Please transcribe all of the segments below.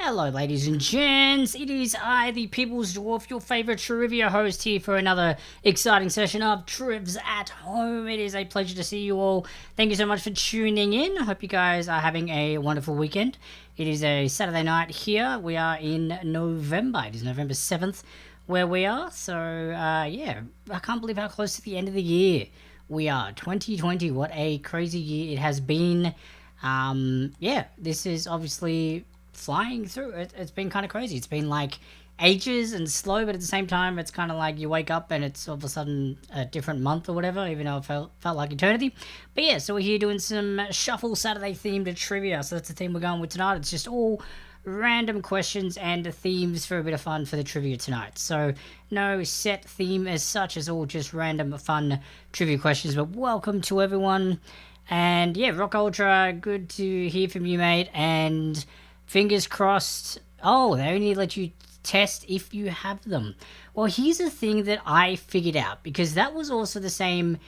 Hello, ladies and gents. It is I, the People's Dwarf, your favourite trivia host, here for another exciting session of Trivs at Home. It is a pleasure to see you all. Thank you so much for tuning in. I hope you guys are having a wonderful weekend. It is a Saturday night here. We are in November. It is November 7th where we are. So, yeah, I can't believe how close to the end of the year we are. 2020, what a crazy year it has been. Yeah, this is obviously flying through. It's been kind of crazy. It's been like ages and slow, but at the same time, it's kind of like you wake up and it's all of a sudden a different month or whatever, even though it felt like eternity. But yeah, so we're here doing some Shuffle Saturday themed trivia. So that's the theme we're going with tonight. It's just all random questions and themes for a bit of fun for the trivia tonight. So no set theme as such, it's all just random fun trivia questions. But welcome to everyone. And yeah, Rock Ultra, good to hear from you, mate. And fingers crossed. Oh, they only let you test if you have them. Well, here's the thing that I figured out, because that was also the same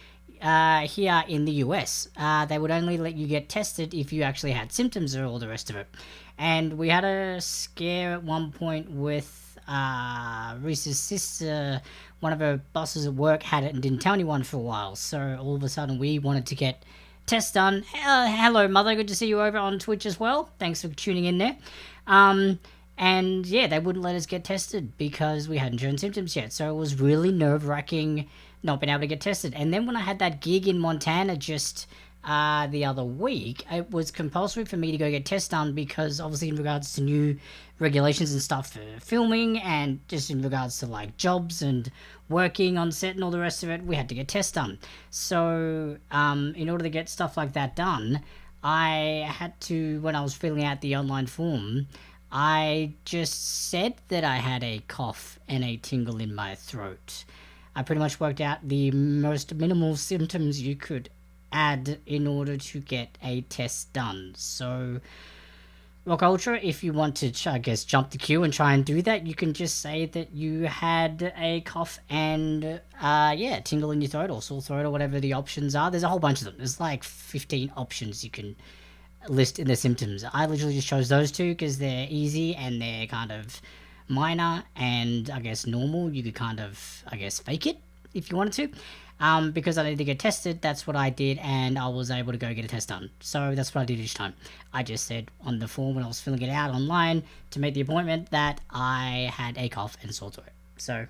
here in the US. They would only let you get tested if you actually had symptoms or all the rest of it. And we had a scare at one point with Reese's sister. One of her bosses at work had it and didn't tell anyone for a while. So all of a sudden we wanted to get test done. Hello, mother. Good to see you over on Twitch as well. Thanks for tuning in there. And yeah, they wouldn't let us get tested because we hadn't shown symptoms yet. So it was really nerve-wracking not being able to get tested. And then when I had that gig in Montana just the other week, it was compulsory for me to go get tests done because obviously in regards to new regulations and stuff for filming and just in regards to like jobs and working on set and all the rest of it, we had to get tests done. So in order to get stuff like that done, I had to, when I was filling out the online form, I just said that I had a cough and a tingle in my throat. I pretty much worked out the most minimal symptoms you could add in order to get a test done. So Rock Ultra, if you want to, I guess, jump the queue and try and do that, you can just say that you had a cough and, yeah, tingle in your throat or sore throat or whatever the options are. There's a whole bunch of them. There's like 15 options you can list in the symptoms. I literally just chose those two because they're easy and they're kind of minor and, I guess, normal. You could kind of, I guess, fake it if you wanted to. Because I needed to get tested, that's what I did, and I was able to go get a test done. So that's what I did each time. I just said on the form when I was filling it out online to make the appointment that I had a cough and sore throat. So,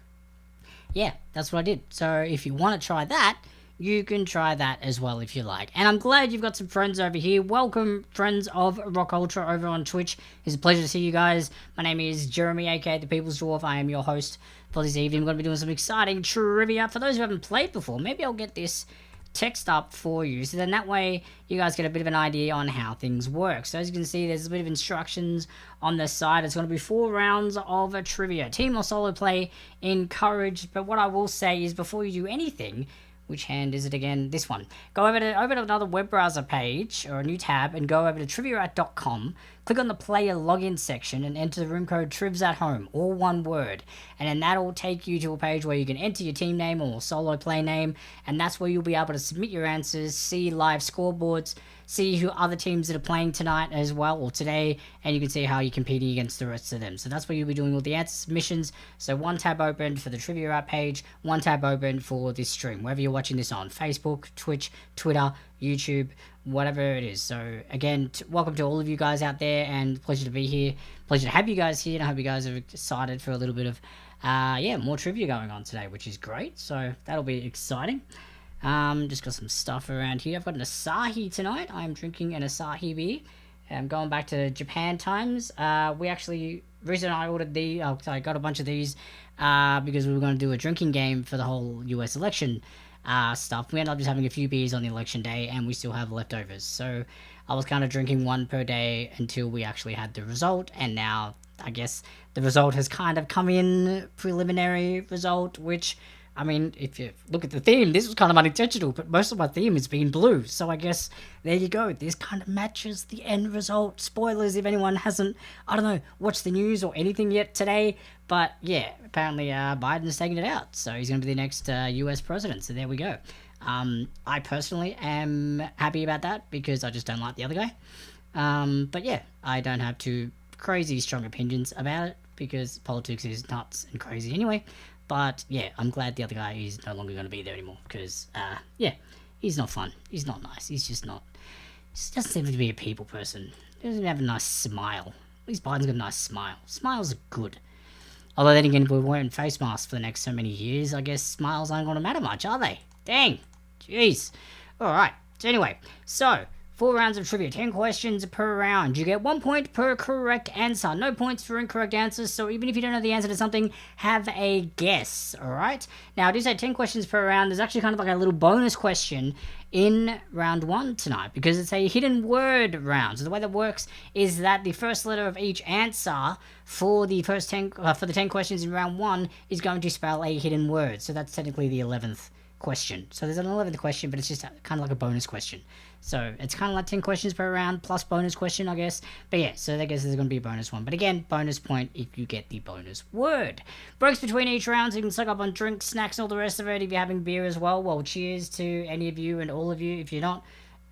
yeah, that's what I did. So if you want to try that, you can try that as well if you like. And I'm glad you've got some friends over here. Welcome, friends of Rock Ultra over on Twitch. It's a pleasure to see you guys. My name is Jeremy, aka the People's Dwarf. I am your host for this evening. I'm going to be doing some exciting trivia. For those who haven't played before, maybe I'll get this text up for you, so then that way you guys get a bit of an idea on how things work. So as you can see, there's a bit of instructions on the side. It's going to be 4 rounds of a trivia. Team or solo play encouraged, but what I will say is before you do anything, which hand is it again? This one. Go over to another web browser page or a new tab and go over to triviarat.com. Click on the player login section and enter the room code TRIVSATHOME, all one word. And then that'll take you to a page where you can enter your team name or solo play name. And that's where you'll be able to submit your answers, see live scoreboards, see who other teams that are playing tonight as well, or today, and you can see how you're competing against the rest of them. So that's where you'll be doing all the answer submissions. So one tab open for the Trivia app page, one tab open for this stream, wherever you're watching this on, Facebook, Twitch, Twitter, YouTube, whatever it is. So again, welcome to all of you guys out there, and pleasure to be here. Pleasure to have you guys here, and I hope you guys are excited for a little bit of, yeah, more trivia going on today, which is great. So that'll be exciting. Just got some stuff around here. I've got an Asahi tonight. I'm drinking an Asahi beer. I'm going back to Japan times. We actually, recently I ordered I got a bunch of these because we were going to do a drinking game for the whole US election stuff. We ended up just having a few beers on the election day, and we still have leftovers. So I was kind of drinking one per day until we actually had the result, and now I guess the result has kind of come in, preliminary result, which, I mean, if you look at the theme, this was kind of unintentional, but most of my theme has been blue. So I guess there you go. This kind of matches the end result. Spoilers if anyone hasn't, I don't know, watched the news or anything yet today. But yeah, apparently Biden's taking it out. So he's going to be the next US president. So there we go. I personally am happy about that because I just don't like the other guy. But yeah, I don't have to crazy strong opinions about it because politics is nuts and crazy anyway. But yeah, I'm glad the other guy is no longer going to be there anymore because, yeah, he's not fun. He's not nice. He's just not. He doesn't seem to be a people person. He doesn't even have a nice smile. At least Biden's got a nice smile. Smiles are good. Although then again, if we're wearing face masks for the next so many years, I guess smiles aren't going to matter much, are they? Dang. Jeez. Alright. So anyway, 4 rounds of trivia, 10 questions per round. You get 1 point per correct answer. No points for incorrect answers, so even if you don't know the answer to something, have a guess, alright? Now, I do say 10 questions per round. There's actually kind of like a little bonus question in round 1 tonight, because it's a hidden word round. So the way that works is that the first letter of each answer for the first 10, for the 10 questions in round 1 is going to spell a hidden word. So that's technically the 11th question. So there's an 11th question, but it's just kind of like a bonus question. So it's kind of like 10 questions per round plus bonus question, I guess. But yeah, so I guess there's going to be a bonus one. But again, bonus point if you get the bonus word. Breaks between each round, so you can suck up on drinks, snacks, and all the rest of it. If you're having beer as well, well, cheers to any of you and all of you. If you're not,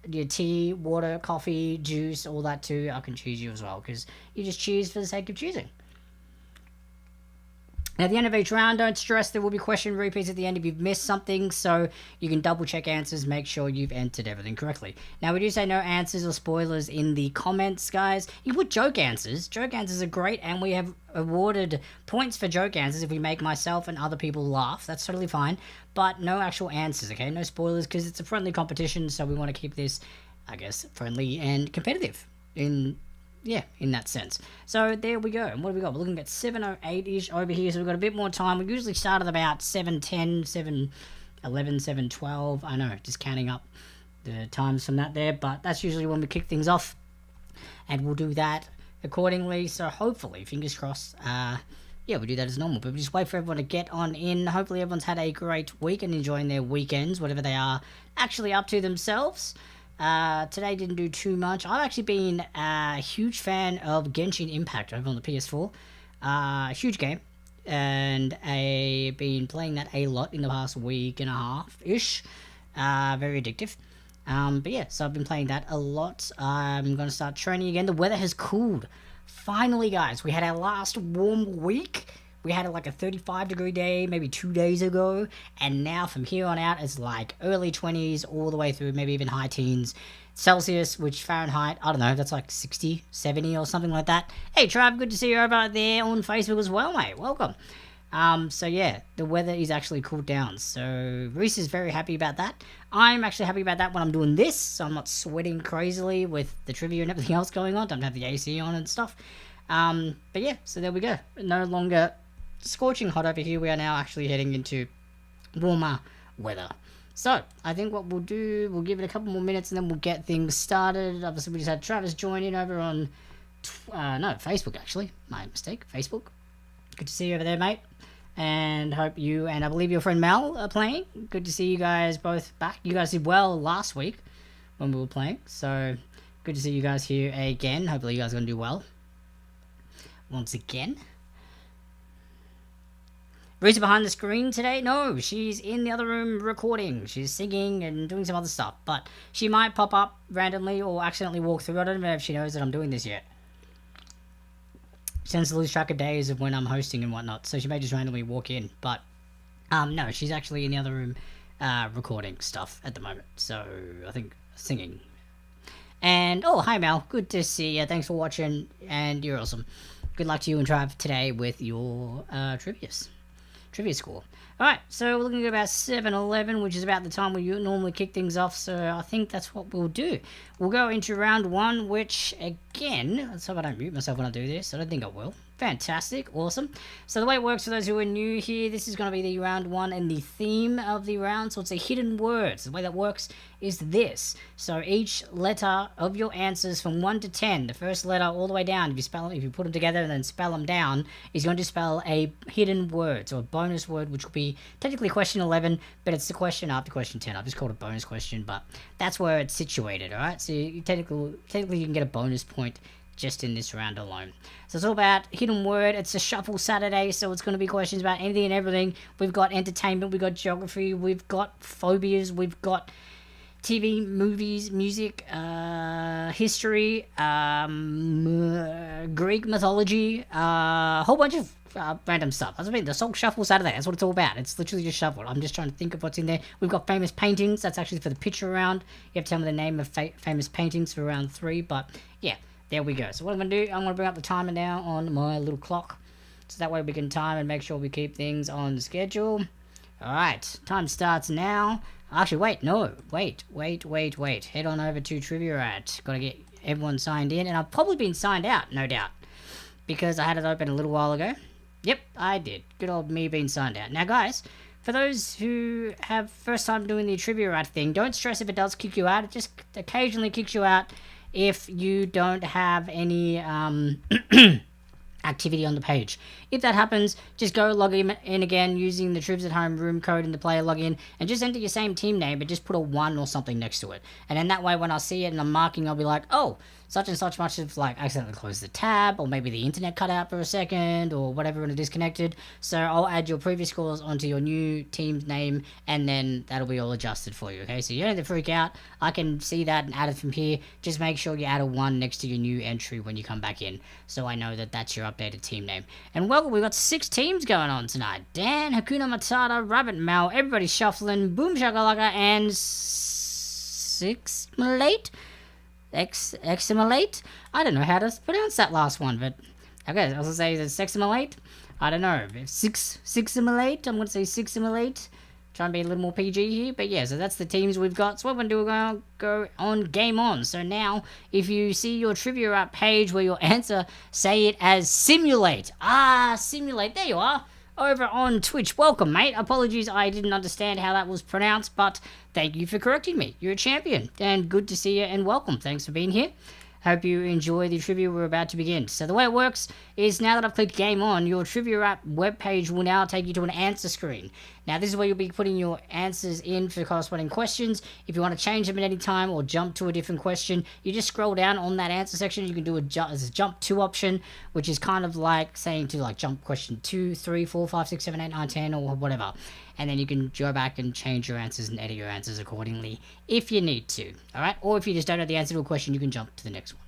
your tea, water, coffee, juice, all that too, I can choose you as well, because you just choose for the sake of choosing. Now, at the end of each round, don't stress, there will be question repeats at the end if you've missed something, so you can double check answers, make sure you've entered everything correctly. Now, we do say no answers or spoilers in the comments, guys. You can put joke answers. Joke answers are great, and we have awarded points for joke answers if we make myself and other people laugh. That's totally fine, but no actual answers, okay? No spoilers, because it's a friendly competition, so we want to keep this, I guess, friendly and competitive in that sense. So there we go. And what have we got? We're looking at 7:08-ish over here, so we've got a bit more time. We usually start at about 7:10, 7:11, 7:12. I know, just counting up the times from that there, but that's usually when we kick things off, and we'll do that accordingly. So hopefully, fingers crossed, we'll do that as normal. But we just wait for everyone to get on in. Hopefully everyone's had a great week and enjoying their weekends, whatever they are actually up to themselves. Today didn't do too much. I've actually been a huge fan of Genshin Impact over on the PS4. Huge game. And I've been playing that a lot in the past week and a half-ish. Very addictive. But yeah, so I've been playing that a lot. I'm going to start training again. The weather has cooled. Finally, guys, we had our last warm week. We had like a 35-degree day maybe 2 days ago, and now from here on out it's like early 20s all the way through, maybe even high teens Celsius, which Fahrenheit, I don't know, that's like 60, 70 or something like that. Hey Trav, good to see you over there on Facebook as well, mate. Welcome. So yeah, the weather is actually cooled down, so Reese is very happy about that. I'm actually happy about that when I'm doing this, so I'm not sweating crazily with the trivia and everything else going on. Don't have the AC on and stuff. But yeah, so there we go. No longer scorching hot over here. We are now actually heading into warmer weather. So I think what we'll do, we'll give it a couple more minutes and then we'll get things started. Obviously we just had Travis join in over on Facebook, actually, my mistake. Facebook. Good to see you over there, mate, and hope you and I believe your friend Mel are playing. Good to see you guys both back. You guys did well last week when we were playing, so good to see you guys here again. Hopefully you guys are going to do well once again. Rita behind the screen today? No, she's in the other room recording. She's singing and doing some other stuff. But she might pop up randomly or accidentally walk through. I don't know if she knows that I'm doing this yet. She tends to lose track of days of when I'm hosting and whatnot. So she may just randomly walk in. But no, she's actually in the other room recording stuff at the moment. So I think singing. And, oh, hi Mel. Good to see you. Thanks for watching. And you're awesome. Good luck to you and Trav today with your trivia score. Alright, so we're looking at about 7:11, which is about the time we normally kick things off, so I think that's what we'll do. We'll go into round 1, which, again, let's hope I don't mute myself when I do this. I don't think I will. Fantastic, awesome. So the way it works for those who are new here, this is going to be the round 1 and the theme of the round, so it's a hidden word. So the way that works is this. So each letter of your answers from 1 to 10, the first letter all the way down, if you put them together and then spell them down, is going to spell a hidden word, so a bonus word, which will be technically question 11, but it's the question after question 10. I've just called it a bonus question, but that's where it's situated, alright? So technically you can get a bonus point just in this round alone. So it's all about hidden word. It's a shuffle Saturday, so it's going to be questions about anything and everything. We've got entertainment, we've got geography, we've got phobias, we've got TV, movies, music, history, Greek mythology, a whole bunch of random stuff. That's what I mean. The Soul Shuffle Saturday. That's what it's all about. It's literally just shuffle. I'm just trying to think of what's in there. We've got famous paintings. That's actually for the picture round. You have to tell me the name of famous paintings for round 3. But yeah, there we go. So what I'm going to do, I'm going to bring up the timer now on my little clock. So that way we can time and make sure we keep things on schedule. Alright, time starts now. Actually, wait, no. Wait. Head on over to Trivia. Gotta get everyone signed in. And I've probably been signed out, no doubt. Because I had it open a little while ago. Yep, I did. Good old me being signed out. Now, guys, for those who have first time doing the Trivia thing, don't stress if it does kick you out. It just occasionally kicks you out if you don't have any activity on the page. If that happens, just go log in again using the Trivs at Home room code in the player login and just enter your same team name, but just put a 1 or something next to it. And then that way when I see it and I'm marking, I'll be like, oh, such and such much have like accidentally closed the tab, or maybe the internet cut out for a second, or whatever when it disconnected. So I'll add your previous scores onto your new team's name, and then that'll be all adjusted for you. Okay, so you don't have to freak out. I can see that and add it from here. Just make sure you add a 1 next to your new entry when you come back in, so I know that that's your updated team name. And welcome, we've got 6 teams going on tonight. Dan, Hakuna Matata, Rabbit Mal, everybody's shuffling, Boom Shakalaka, and Sixmalate? Eximilate? I don't know how to pronounce that last one, but okay, I was gonna say is it Seximilate? I don't know. Siximilate? I'm gonna say Siximilate. Try and be a little more PG here, but yeah, so that's the teams we've got. So what we're gonna do, we're gonna go on Game On. So now, if you see your Trivia App page where your answer, say it as Simulate. Simulate, there you are. Over on Twitch. Welcome, mate. Apologies, I didn't understand how that was pronounced, but thank you for correcting me. You're a champion, and good to see you, and welcome. Thanks for being here. Hope you enjoy the trivia we're about to begin. So the way it works is now that I've clicked Game On, your Trivia App webpage will now take you to an answer screen. Now this is where you'll be putting your answers in for the corresponding questions. If you want to change them at any time or jump to a different question, you just scroll down on that answer section. You can do there's a jump to option, which is kind of like saying to like jump question 2, 3, 4, 5, 6, 7, 8, 9, 10 or whatever. And then you can go back and change your answers and edit your answers accordingly if you need to. Alright? Or if you just don't know the answer to a question, you can jump to the next one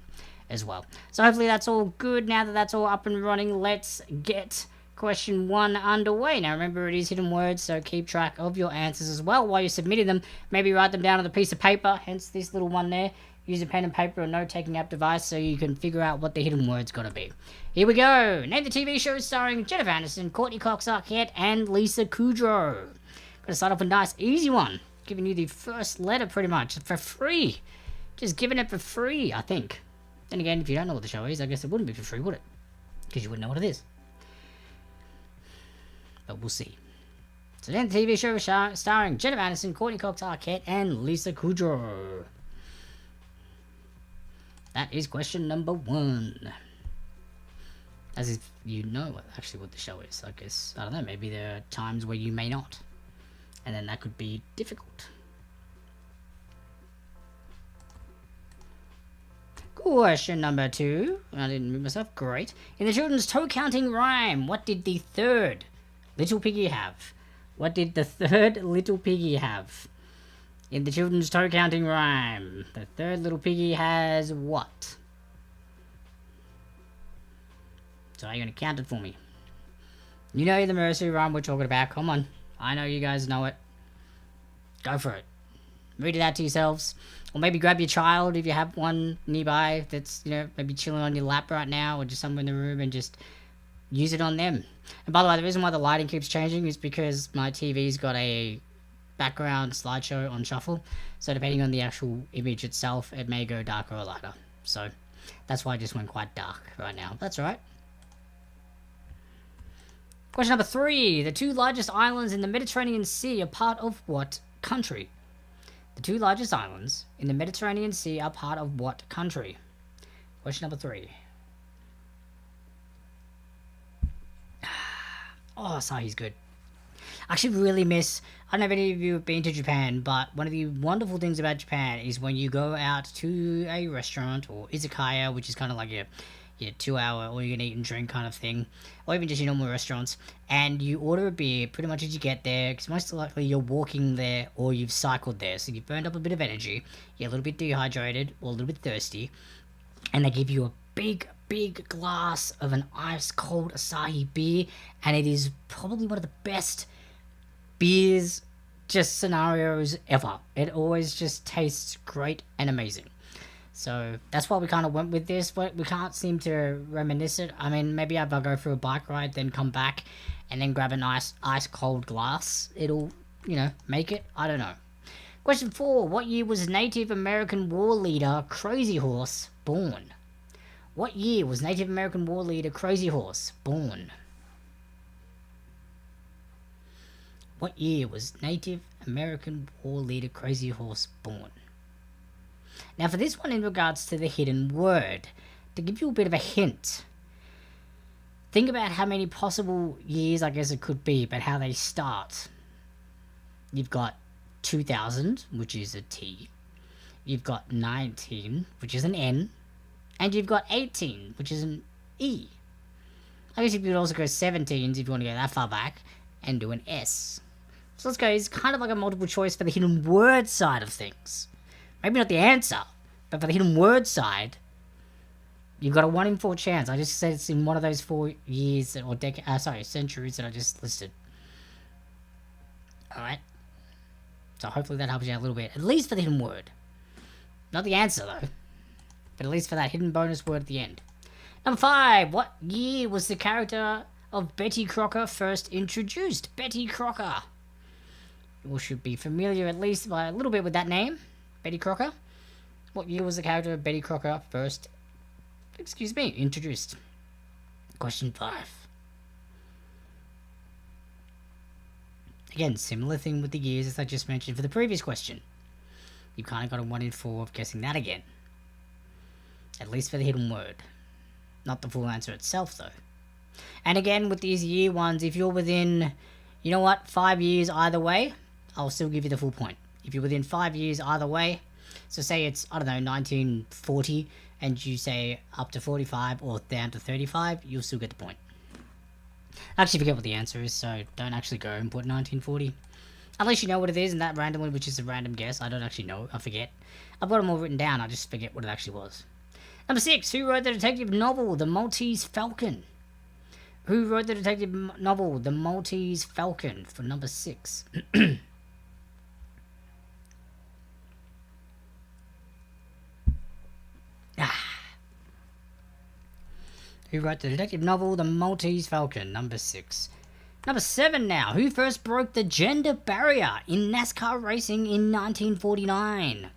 as well. So hopefully that's all good. Now that that's all up and running, let's get question 1 underway. Now remember, it is hidden words, so keep track of your answers as well while you're submitting them. Maybe write them down on a piece of paper, hence this little one there. Use a pen and paper or note-taking app device so you can figure out what the hidden word's got to be. Here we go. Name the TV show starring Jennifer Aniston, Courtney Cox Arquette, and Lisa Kudrow. Gonna start off with a nice, easy one. Giving you the first letter pretty much for free. Just giving it for free, I think. Then again, if you don't know what the show is, I guess it wouldn't be for free, would it? Because you wouldn't know what it is. But we'll see. So then the TV show starring Jennifer Aniston, Courtney Cox Arquette, and Lisa Kudrow. That is question number 1. As if you know actually what the show is. I guess, I don't know, maybe there are times where you may not. And then that could be difficult. Question number 2. I didn't move myself. Great. In the children's toe counting rhyme, what did the 3rd little piggy have? What did the 3rd little piggy have? In the children's toe counting rhyme, the 3rd little piggy has what? So are you going to count it for me? You know the nursery rhyme we're talking about. Come on. I know you guys know it. Go for it. Read it out to yourselves. Or maybe grab your child if you have one nearby that's, you know, maybe chilling on your lap right now or just somewhere in the room and just use it on them. And by the way, the reason why the lighting keeps changing is because my TV's got a background slideshow on shuffle. So depending on the actual image itself, it may go darker or lighter. So that's why I just went quite dark right now. That's all right. Question number 3. The 2 largest islands in the Mediterranean Sea are part of what country? The 2 largest islands in the Mediterranean Sea are part of what country? Question number 3. Oh, Asahi's good. I actually really miss... I don't know if any of you have been to Japan, but one of the wonderful things about Japan is when you go out to a restaurant or izakaya, which is kind of like your your 2-hour all you can eat and drink kind of thing, or even just your normal restaurants, and you order a beer pretty much as you get there, because most likely you're walking there or you've cycled there, so you've burned up a bit of energy, you're a little bit dehydrated or a little bit thirsty, and they give you a big glass of an ice cold Asahi beer, and it is probably one of the best beers just scenarios ever. It always just tastes great and amazing. So that's why we kind of went with this, but we can't seem to reminisce it. I mean, maybe if I go for a bike ride, then come back and then grab a nice ice cold glass, it'll, make it. I don't know. Question 4. What year was Native American war leader Crazy Horse born? What year was Native American war leader Crazy Horse born? What year was Native American war leader Crazy Horse born? Now for this one in regards to the hidden word, to give you a bit of a hint, think about how many possible years I guess it could be, but how they start. You've got 2000, which is a T. You've got 19, which is an N. And you've got 18, which is an E. I guess you could also go 17s if you want to go that far back, and do an S. So let's go, it's kind of like a multiple choice for the hidden word side of things. Maybe not the answer, but for the hidden word side, you've got a 1 in 4 chance. I just said it's in one of those 4 years, or centuries that I just listed. Alright. So hopefully that helps you out a little bit, at least for the hidden word. Not the answer though, but at least for that hidden bonus word at the end. Number 5, what year was the character of Betty Crocker first introduced? Betty Crocker. You all should be familiar at least by a little bit with that name. Betty Crocker. What year was the character of Betty Crocker first, introduced? Question 5. Again, similar thing with the years as I just mentioned for the previous question. You kind of got a 1 in 4 of guessing that again. At least for the hidden word. Not the full answer itself though. And again, with these year ones, if you're within, 5 years either way, I'll still give you the full point. If you're within 5 years either way, so say it's, 1940, and you say up to 45 or down to 35, you'll still get the point. I actually forget what the answer is, so don't actually go and put 1940. Unless you know what it is, and that randomly, which is a random guess, I don't actually know, I forget. I've got them all written down, I just forget what it actually was. Number 6, who wrote the detective novel, The Maltese Falcon? Who wrote the detective novel, The Maltese Falcon, for number 6? Who wrote the detective novel, The Maltese Falcon, number 6? Number 7 now. Who first broke the gender barrier in NASCAR racing in 1949?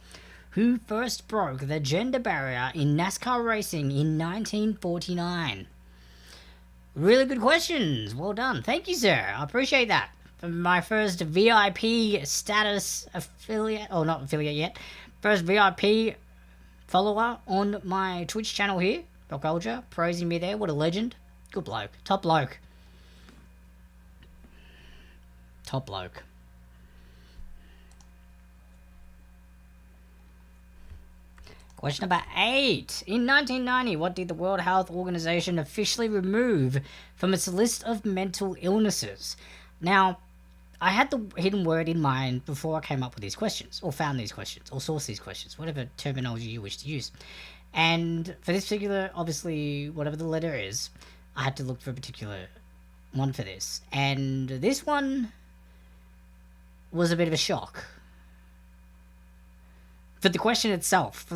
Who first broke the gender barrier in NASCAR racing in 1949? Really good questions. Well done. Thank you, sir. I appreciate that. For my first VIP status affiliate, or not affiliate yet, first VIP follower on my Twitch channel here. Doc Ultra, praising me there. What a legend. Good bloke. Top bloke. Top bloke. Question number 8. In 1990, what did the World Health Organization officially remove from its list of mental illnesses? Now, I had the hidden word in mind before I came up with these questions, or found these questions, or sourced these questions, whatever terminology you wish to use. And for this particular, obviously, whatever the letter is, I had to look for a particular one for this. And this one was a bit of a shock. For the question itself.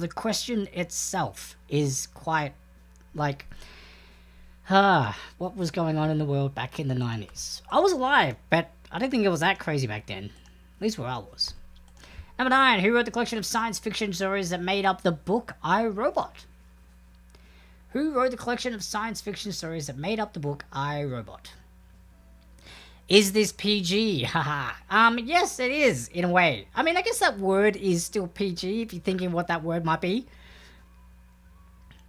Is quite, like, what was going on in the world back in the 90s? I was alive, but I don't think it was that crazy back then. At least where I was. Number 9, who wrote the collection of science fiction stories that made up the book I, Robot? Who wrote the collection of science fiction stories that made up the book I, Robot? Is this PG? Haha. Yes, it is, in a way. I mean, I guess that word is still PG, if you're thinking what that word might be.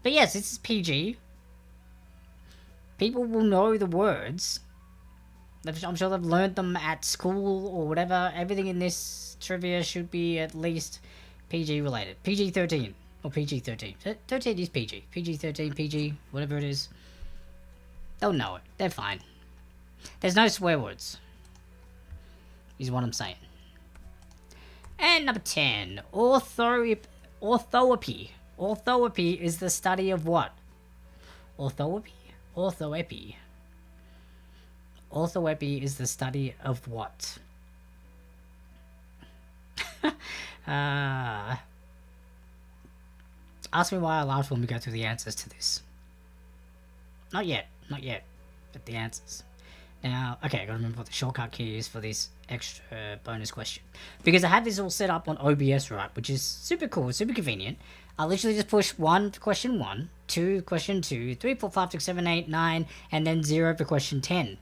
But yes, this is PG. People will know the words. I'm sure they've learned them at school or whatever. Everything in this trivia should be at least PG related. PG-13. Or PG-13. 13 is PG. PG-13, PG, whatever it is. They'll know it. They're fine. There's no swear words. Is what I'm saying. And number 10. Orthoepy. Orthoepy is the study of what? Orthoepy? Orthoepy. Orthoepy is the study of what? Ask me why I laughed when we go through the answers to this. Not yet. Not yet. But the answers. Now, okay, I gotta remember what the shortcut key is for this extra bonus question. Because I have this all set up on OBS, right, which is super cool, super convenient. I literally just push 1 for question 1, 2 question 2, 3, 4, 5, 6, 7, 8, 9, and then 0 for question 10.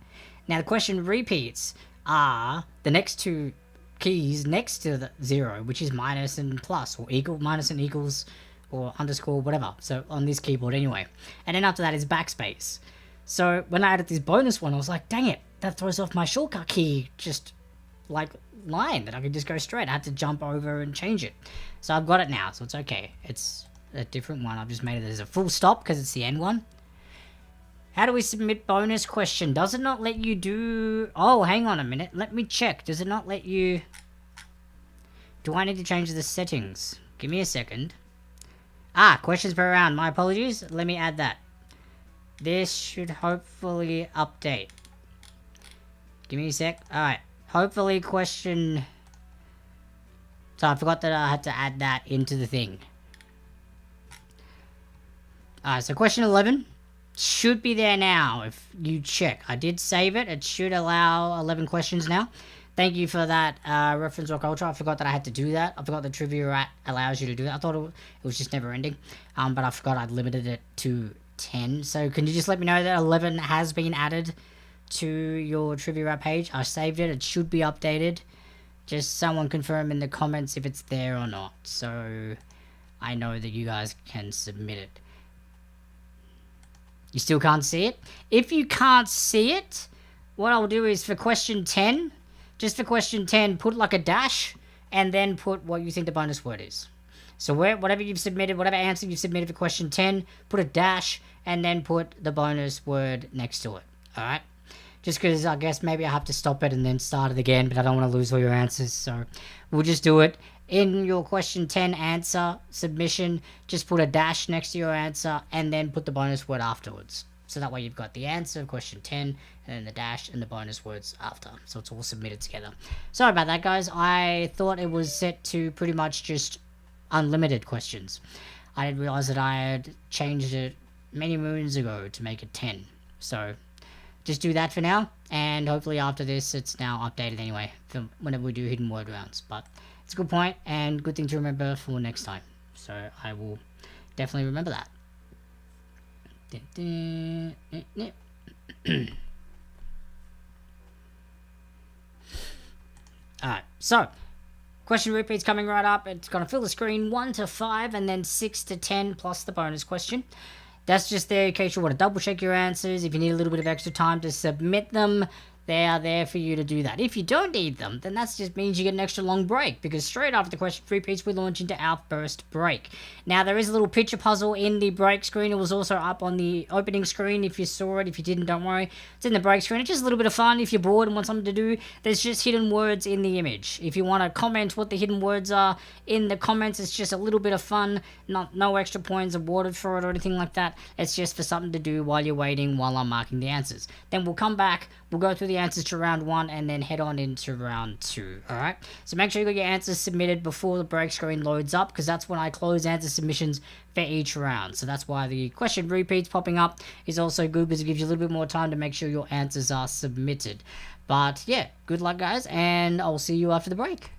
Now, the question repeats are the next 2 keys next to the 0, which is minus and plus, or equal, minus and equals, or underscore, whatever. So, on this keyboard anyway. And then after that is backspace. So when I added this bonus one, I was like, dang it, that throws off my shortcut key, just like line that I could just go straight. I had to jump over and change it. So I've got it now, so it's okay. It's a different one. I've just made it as a full stop because it's the end one. How do we submit bonus question? Does it not let you do... Oh, hang on a minute. Let me check. Does it not let you... Do I need to change the settings? Give me a second. Ah, questions per round. My apologies. Let me add that. This should hopefully update. Give me a sec. Alright. Hopefully question... So I forgot that I had to add that into the thing. Alright, so question 11 should be there now if you check. I did save it. It should allow 11 questions now. Thank you for that, Reference Rock Ultra. I forgot that I had to do that. I forgot the Trivia Rat allows you to do that. I thought it was just never ending. But I forgot I'd limited it to 10. So can you just let me know that 11 has been added to your Trivia Rat page? I saved it. It should be updated. Just someone confirm in the comments if it's there or not. So I know that you guys can submit it. You still can't see it? If you can't see it, what I'll do is for question 10, just for question 10, put like a dash and then put what you think the bonus word is. So whatever you've submitted, whatever answer you've submitted for question 10, put a dash and then put the bonus word next to it. Alright? Just because I guess maybe I have to stop it and then start it again, but I don't want to lose all your answers. So we'll just do it. In your question 10 answer submission, just put a dash next to your answer and then put the bonus word afterwards. So that way you've got the answer of question 10 and then the dash and the bonus words after. So it's all submitted together. Sorry about that, guys. I thought it was set to pretty much just unlimited questions. I didn't realize that I had changed it many moons ago to make it 10. So just do that for now. And hopefully after this, it's now updated anyway for whenever we do hidden word rounds. But it's a good point and good thing to remember for next time. So I will definitely remember that. Alright, so question repeats coming right up. It's going to fill the screen 1 to 5 and then 6 to 10 plus the bonus question. That's just there in case you want to double check your answers. If you need a little bit of extra time to submit them, they are there for you to do that. If you don't need them, then that just means you get an extra long break, because straight after the question repeats, we launch into our first break. Now, there is a little picture puzzle in the break screen. It was also up on the opening screen if you saw it. If you didn't, don't worry. It's in the break screen. It's just a little bit of fun if you're bored and want something to do. There's just hidden words in the image. If you want to comment what the hidden words are in the comments, it's just a little bit of fun. No extra points awarded for it or anything like that. It's just for something to do while you're waiting, while I'm marking the answers. Then we'll come back, we'll go through the answers to round 1 and then head on into round 2. Alright, so make sure you got your answers submitted before the break screen loads up, because that's when I close answer submissions for each round. So that's why the question repeats popping up is also good, because it gives you a little bit more time to make sure your answers are submitted. But yeah, good luck, guys, and I'll see you after the break.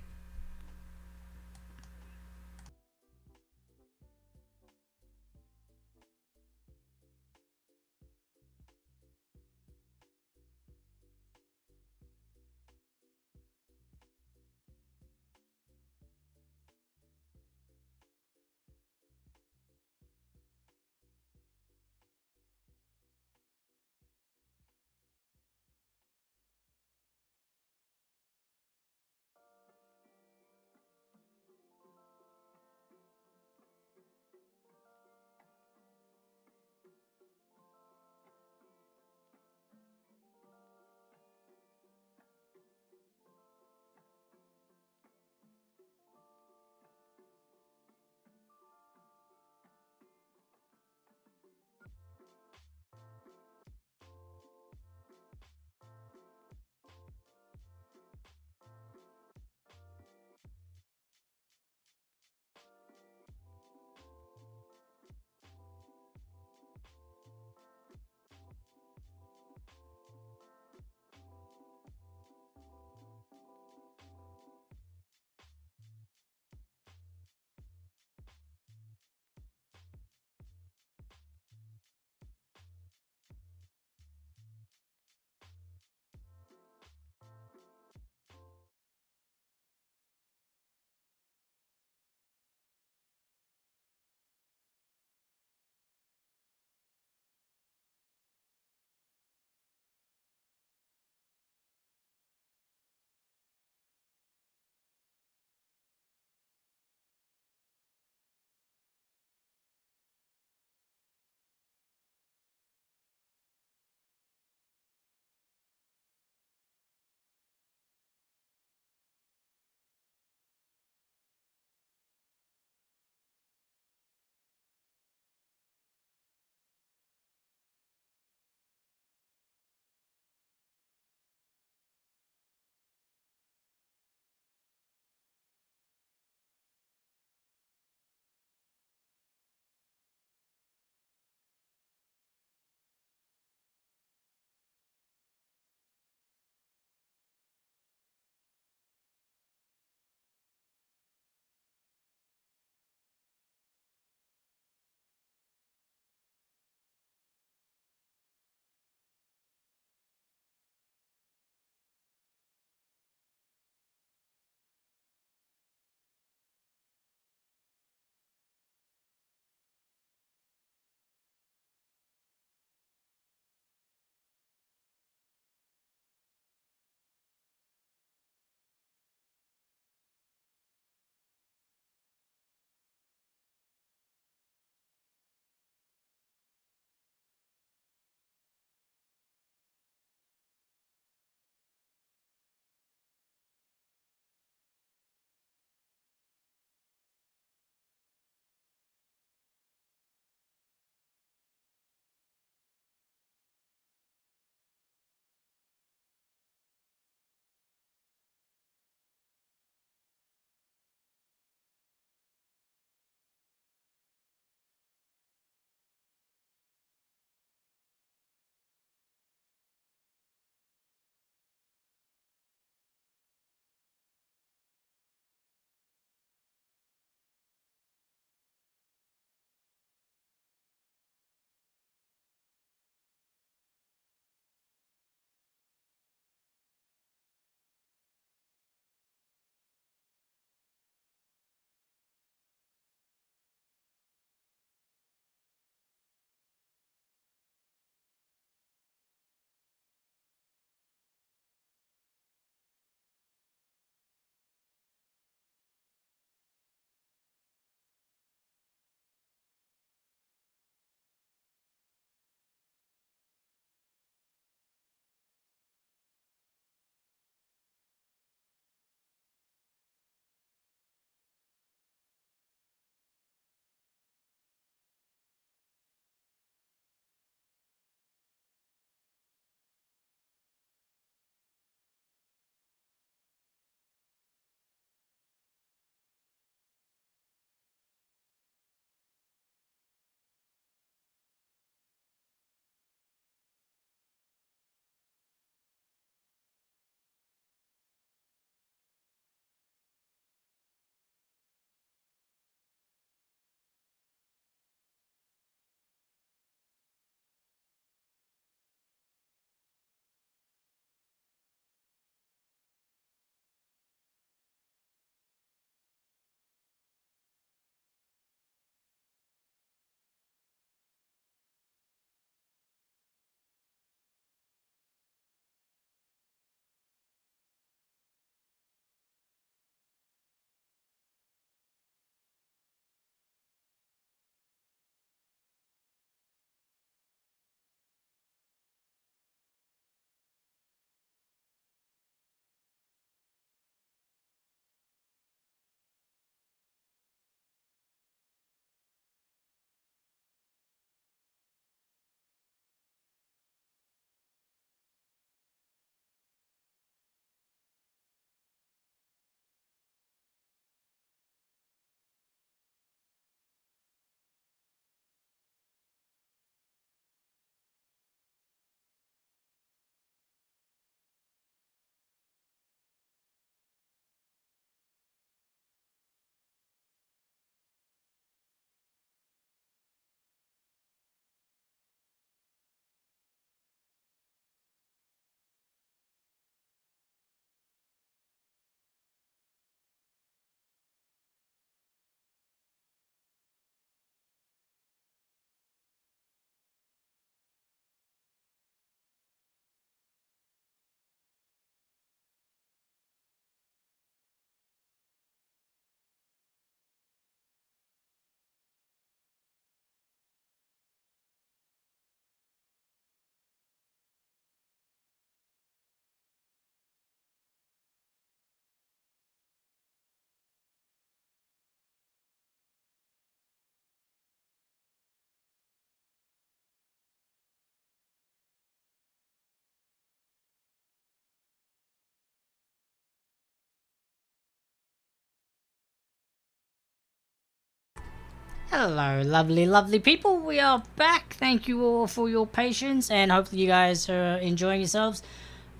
Hello, lovely, lovely people. We are back. Thank you all for your patience, and hopefully you guys are enjoying yourselves.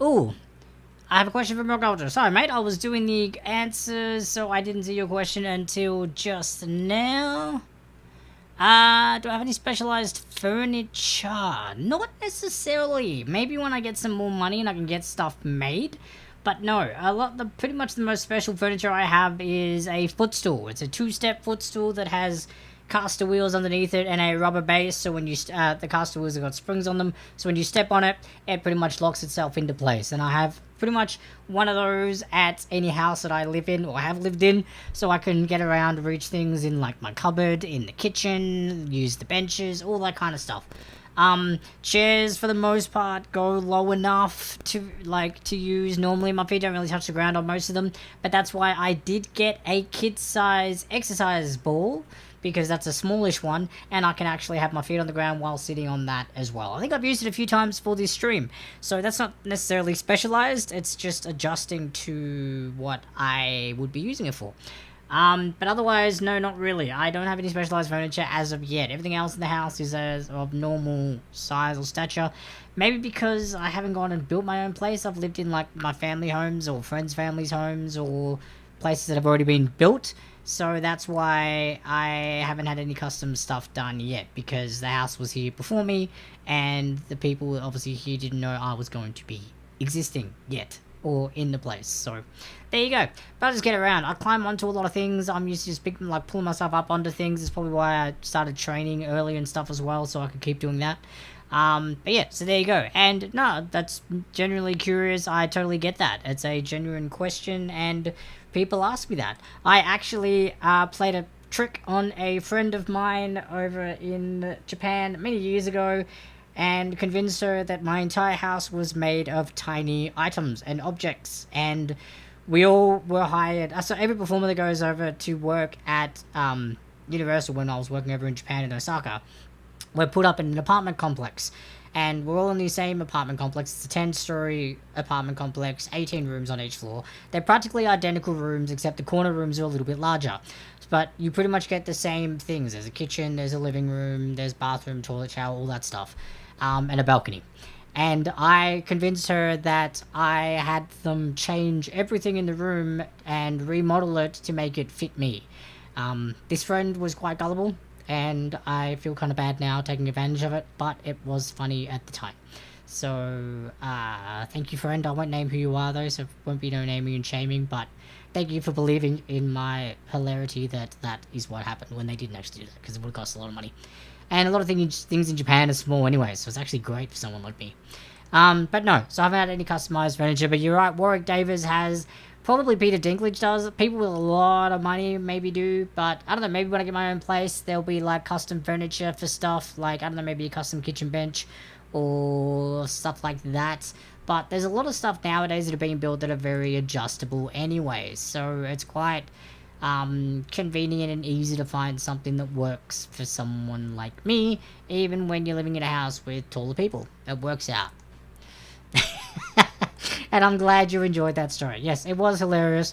Ooh, I have a question from Rock Ultra. Sorry, mate, I was doing the answers, so I didn't see your question until just now. Do I have any specialized furniture? Not necessarily. Maybe when I get some more money and I can get stuff made. But no, pretty much the most special furniture I have is a footstool. It's a two-step footstool that has caster wheels underneath it and a rubber base, so when you the caster wheels have got springs on them, so when you step on it, it pretty much locks itself into place. And I have pretty much one of those at any house that I live in or have lived in, so I can get around, reach things in like my cupboard, in the kitchen, use the benches, all that kind of stuff. Chairs for the most part go low enough to use. Normally my feet don't really touch the ground on most of them, but that's why I did get a kid size exercise ball, because that's a smallish one, and I can actually have my feet on the ground while sitting on that as well. I think I've used it a few times for this stream, so that's not necessarily specialized, it's just adjusting to what I would be using it for. But otherwise, no, not really. I don't have any specialized furniture as of yet. Everything else in the house is of normal size or stature. Maybe because I haven't gone and built my own place. I've lived in like my family homes or friends' families' homes or places that have already been built. So that's why I haven't had any custom stuff done yet, because the house was here before me and the people obviously here didn't know I was going to be existing yet or in the place. So there you go. But I'll just get around. I climb onto a lot of things. I'm used to just pulling myself up onto things. It's probably why I started training early and stuff as well, so I could keep doing that. But yeah, so there you go. And no, that's genuinely curious. I totally get that. It's a genuine question, and people ask me that. I actually played a trick on a friend of mine over in Japan many years ago, and convinced her that my entire house was made of tiny items and objects, and we all were hired. So every performer that goes over to work at Universal, when I was working over in Japan in Osaka, we're put up in an apartment complex, and we're all in the same apartment complex. It's a 10-story apartment complex, 18 rooms on each floor. They're practically identical rooms, except the corner rooms are a little bit larger. But you pretty much get the same things. There's a kitchen, there's a living room, there's bathroom, toilet, shower, all that stuff, and a balcony. And I convinced her that I had them change everything in the room and remodel it to make it fit me. This friend was quite gullible, and I feel kind of bad now taking advantage of it, but it was funny at the time. So, thank you, friend. I won't name who you are, though, so it won't be no naming and shaming, but thank you for believing in my hilarity that that is what happened when they didn't actually do that, because it would cost a lot of money. And a lot of things in Japan are small anyway, so it's actually great for someone like me. But no, so I haven't had any customized furniture, but you're right, Warwick Davis has. Probably Peter Dinklage does. People with a lot of money maybe do, but I don't know, maybe when I get my own place, there'll be like custom furniture for stuff, like, I don't know, maybe a custom kitchen bench or stuff like that. But there's a lot of stuff nowadays that are being built that are very adjustable anyways, so it's quite convenient and easy to find something that works for someone like me, even when you're living in a house with taller people. It works out. And I'm glad you enjoyed that story. Yes, it was hilarious.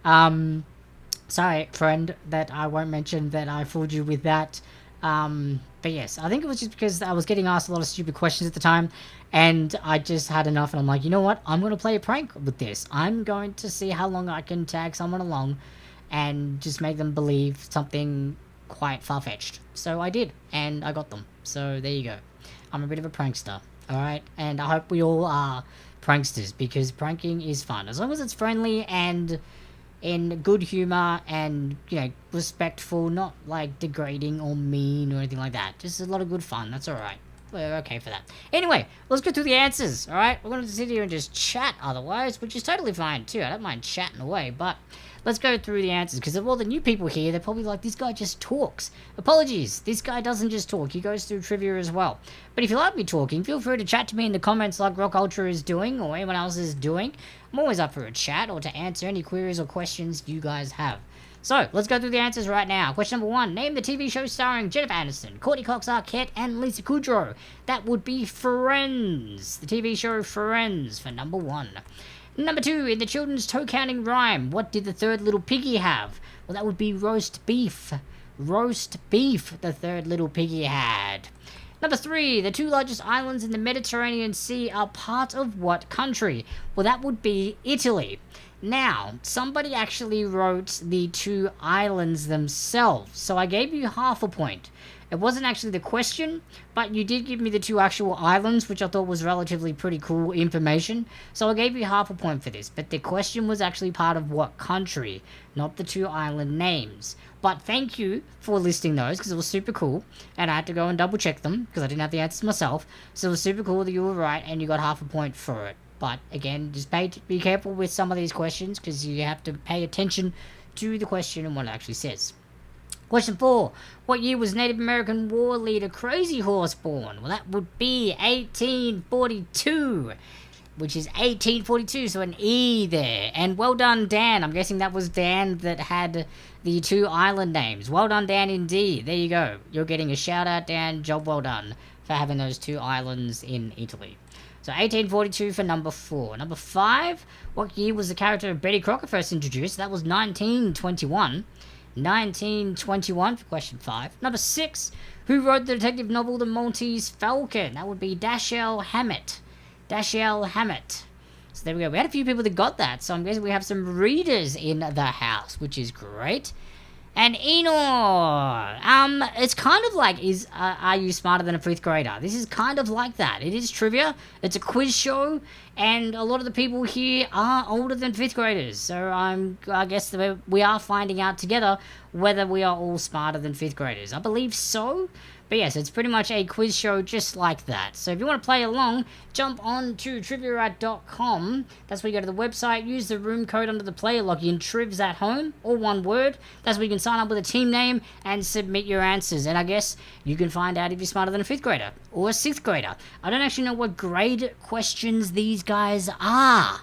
Sorry, friend, that I won't mention that I fooled you with that. But yes, I think it was just because I was getting asked a lot of stupid questions at the time, and I just had enough, and I'm like, you know what? I'm going to play a prank with this. I'm going to see how long I can tag someone along and just make them believe something quite far-fetched. So I did, and I got them. So there you go. I'm a bit of a prankster, alright? And I hope we all are pranksters, because pranking is fun. As long as it's friendly and in good humor and, you know, respectful, not like degrading or mean or anything like that. Just a lot of good fun. That's alright. We're okay for that. Anyway, let's go through the answers, alright? We're going to sit here and just chat otherwise, which is totally fine too. I don't mind chatting away, but let's go through the answers, because of all the new people here, they're probably like, this guy just talks. Apologies, this guy doesn't just talk, he goes through trivia as well. But if you like me talking, feel free to chat to me in the comments like Rock Ultra is doing, or anyone else is doing. I'm always up for a chat, or to answer any queries or questions you guys have. So, let's go through the answers right now. Question number 1. Name the TV show starring Jennifer Aniston, Courtney Cox Arquette, and Lisa Kudrow. That would be Friends. The TV show Friends for number 1. Number 2, in the children's toe-counting rhyme, what did the third little piggy have? Well, that would be roast beef. roast beef the third little piggy had. Number 3, the 2 largest islands in the Mediterranean Sea are part of what country? Well, that would be Italy. Now, somebody actually wrote the 2 islands themselves, so I gave you half a point. It wasn't actually the question, but you did give me the 2 actual islands, which I thought was relatively pretty cool information, so I gave you half a point for this. But the question was actually part of what country, not the 2 island names. But thank you for listing those, because it was super cool, and I had to go and double check them, because I didn't have the answers myself, so it was super cool that you were right, and you got half a point for it. But again, just be careful with some of these questions, because you have to pay attention to the question and what it actually says. Question 4. What year was Native American war leader Crazy Horse born? Well, that would be 1842, which is 1842, so an E there. And well done, Dan. I'm guessing that was Dan that had the 2 island names. Well done, Dan, indeed. There you go. You're getting a shout-out, Dan. Job well done for having those 2 islands in Italy. So 1842 for number 4. Number 5, what year was the character of Betty Crocker first introduced? That was 1921. 1921 for question 5. Number 6, who wrote the detective novel The Maltese Falcon? That would be Dashiell Hammett. Dashiell Hammett. So there we go. We had a few people that got that, so I'm guessing we have some readers in the house, which is great. And Enor, it's kind of like, are you smarter than a 5th grader? This is kind of like that. It is trivia, it's a quiz show, and a lot of the people here are older than 5th graders. So I guess we are finding out together whether we are all smarter than 5th graders. I believe so. But yes, it's pretty much a quiz show just like that. So if you want to play along, jump on to triviarat.com. That's where you go to the website, use the room code under the player login, Trivs at home, all one word. That's where you can sign up with a team name and submit your answers. And I guess you can find out if you're smarter than a 5th grader or a 6th grader. I don't actually know what grade questions these guys are.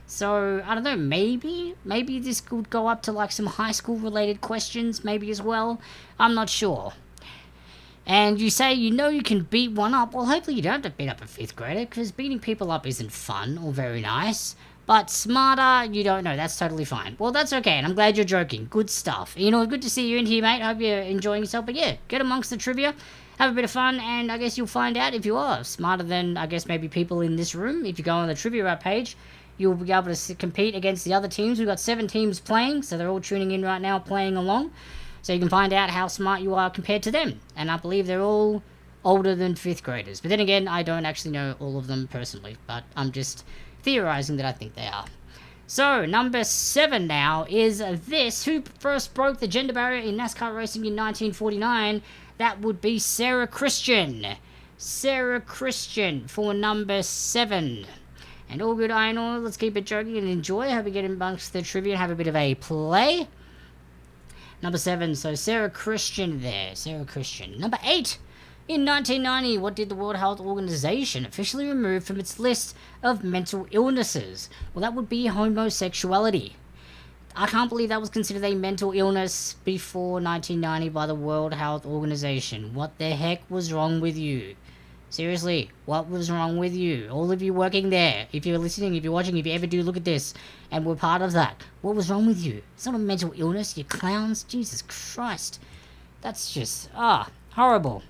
So, I don't know, maybe this could go up to like some high school related questions maybe as well. I'm not sure. And you say you know you can beat one up. Well, hopefully you don't have to beat up a 5th grader, because beating people up isn't fun or very nice. But smarter, you don't know. That's totally fine. Well, that's okay, and I'm glad you're joking. Good stuff. You know, good to see you in here, mate. Hope you're enjoying yourself. But yeah, get amongst the trivia, have a bit of fun, and I guess you'll find out if you are smarter than, I guess, maybe people in this room. If you go on the Trivia page, you'll be able to compete against the other teams. We've got 7 teams playing, so they're all tuning in right now, playing along. So you can find out how smart you are compared to them. And I believe they're all older than 5th graders. But then again, I don't actually know all of them personally. But I'm just theorizing that I think they are. So, number 7 now is this. Who first broke the gender barrier in NASCAR racing in 1949? That would be Sarah Christian. Sarah Christian for number 7. And all good, I know. Let's keep it joking and enjoy. Hope you get amongst the trivia and have a bit of a play. Number 7, so Sarah Christian there. Sarah Christian. Number 8. In 1990, what did the World Health Organization officially remove from its list of mental illnesses? Well, that would be homosexuality. I can't believe that was considered a mental illness before 1990 by the World Health Organization. What the heck was wrong with you? Seriously, what was wrong with you? All of you working there, if you're listening, if you're watching, if you ever do look at this, and we're part of that, what was wrong with you? It's not a mental illness, you clowns. Jesus Christ. That's just, horrible.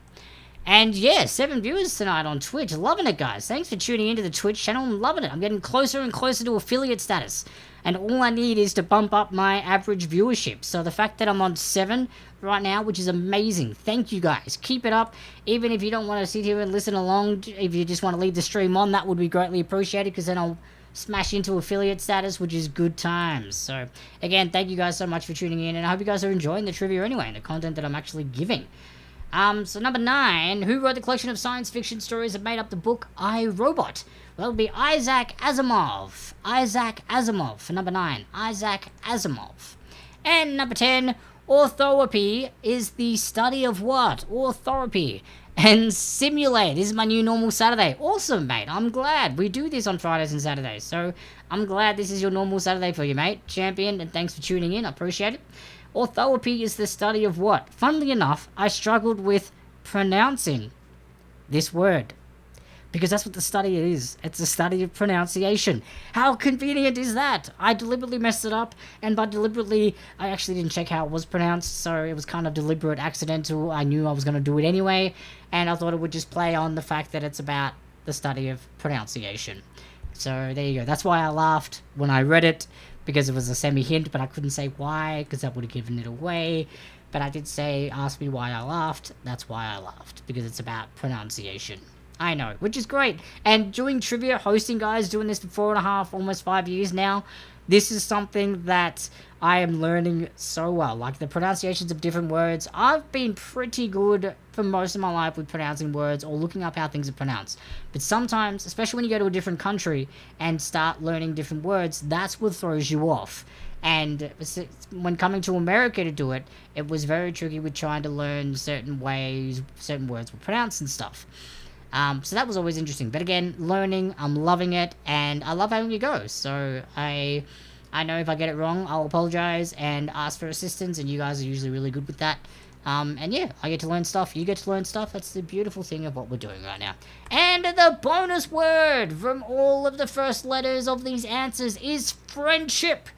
And yeah, 7 viewers tonight on Twitch. Loving it, guys. Thanks for tuning into the Twitch channel. I'm loving it. I'm getting closer and closer to affiliate status. And all I need is to bump up my average viewership. So the fact that I'm on 7 right now, which is amazing. Thank you, guys. Keep it up. Even if you don't want to sit here and listen along, if you just want to leave the stream on, that would be greatly appreciated, because then I'll smash into affiliate status, which is good times. So again, thank you guys so much for tuning in. And I hope you guys are enjoying the trivia anyway, and the content that I'm actually giving. So number 9, who wrote the collection of science fiction stories that made up the book I, Robot? Well, that would be Isaac Asimov. Isaac Asimov for number 9. Isaac Asimov. And number 10, orthorexy is the study of what? Orthorexy. And simulate. This is my new normal Saturday. Awesome, mate. I'm glad. We do this on Fridays and Saturdays. So I'm glad this is your normal Saturday for you, mate. Champion, and thanks for tuning in. I appreciate it. Orthorexy is the study of what? Funnily enough, I struggled with pronouncing this word. Because that's what the study is. It's a study of pronunciation. How convenient is that? I deliberately messed it up, and by deliberately, I actually didn't check how it was pronounced, so it was kind of deliberate, accidental. I knew I was going to do it anyway, and I thought it would just play on the fact that it's about the study of pronunciation. So there you go. That's why I laughed when I read it, because it was a semi-hint, but I couldn't say why, because that would have given it away. But I did say, ask me why I laughed. That's why I laughed, because it's about pronunciation. I know, which is great. And doing trivia, hosting, guys, doing this for 4.5, almost 5 years now, this is something that I am learning so well. Like the pronunciations of different words. I've been pretty good for most of my life with pronouncing words or looking up how things are pronounced. But sometimes, especially when you go to a different country and start learning different words, that's what throws you off. And when coming to America to do it, it was very tricky with trying to learn certain ways certain words were pronounced and stuff. So that was always interesting. But again, learning, I'm loving it, and I love having you go. So I know if I get it wrong, I'll apologize and ask for assistance, and you guys are usually really good with that. And yeah, I get to learn stuff, you get to learn stuff. That's the beautiful thing of what we're doing right now. And the bonus word from all of the first letters of these answers is friendship.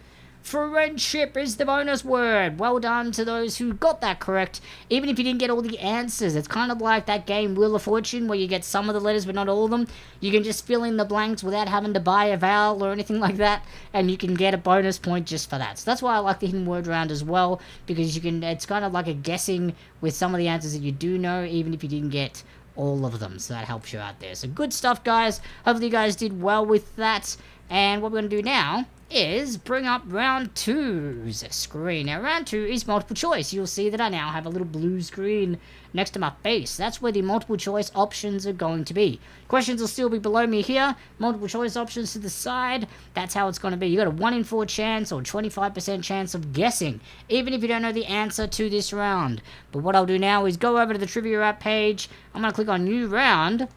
Friendship is the bonus word. Well done to those who got that correct, even if you didn't get all the answers. It's kind of like that game Wheel of Fortune where you get some of the letters but not all of them. You can just fill in the blanks without having to buy a vowel or anything like that, and you can get a bonus point just for that. So that's why I like the hidden word round as well, because it's kind of like a guessing with some of the answers that you do know, even if you didn't get all of them. So that helps you out there. So good stuff, guys. Hopefully you guys did well with that. And what we're going to do now is bring up round 2's screen. Now, round 2 is multiple choice. You'll see that I now have a little blue screen next to my face. That's where the multiple choice options are going to be. Questions will still be below me here. Multiple choice options to the side. That's how it's going to be. You got a 1 in 4 chance or 25% chance of guessing, even if you don't know the answer to this round. But what I'll do now is go over to the Trivia app page. I'm going to click on New Round,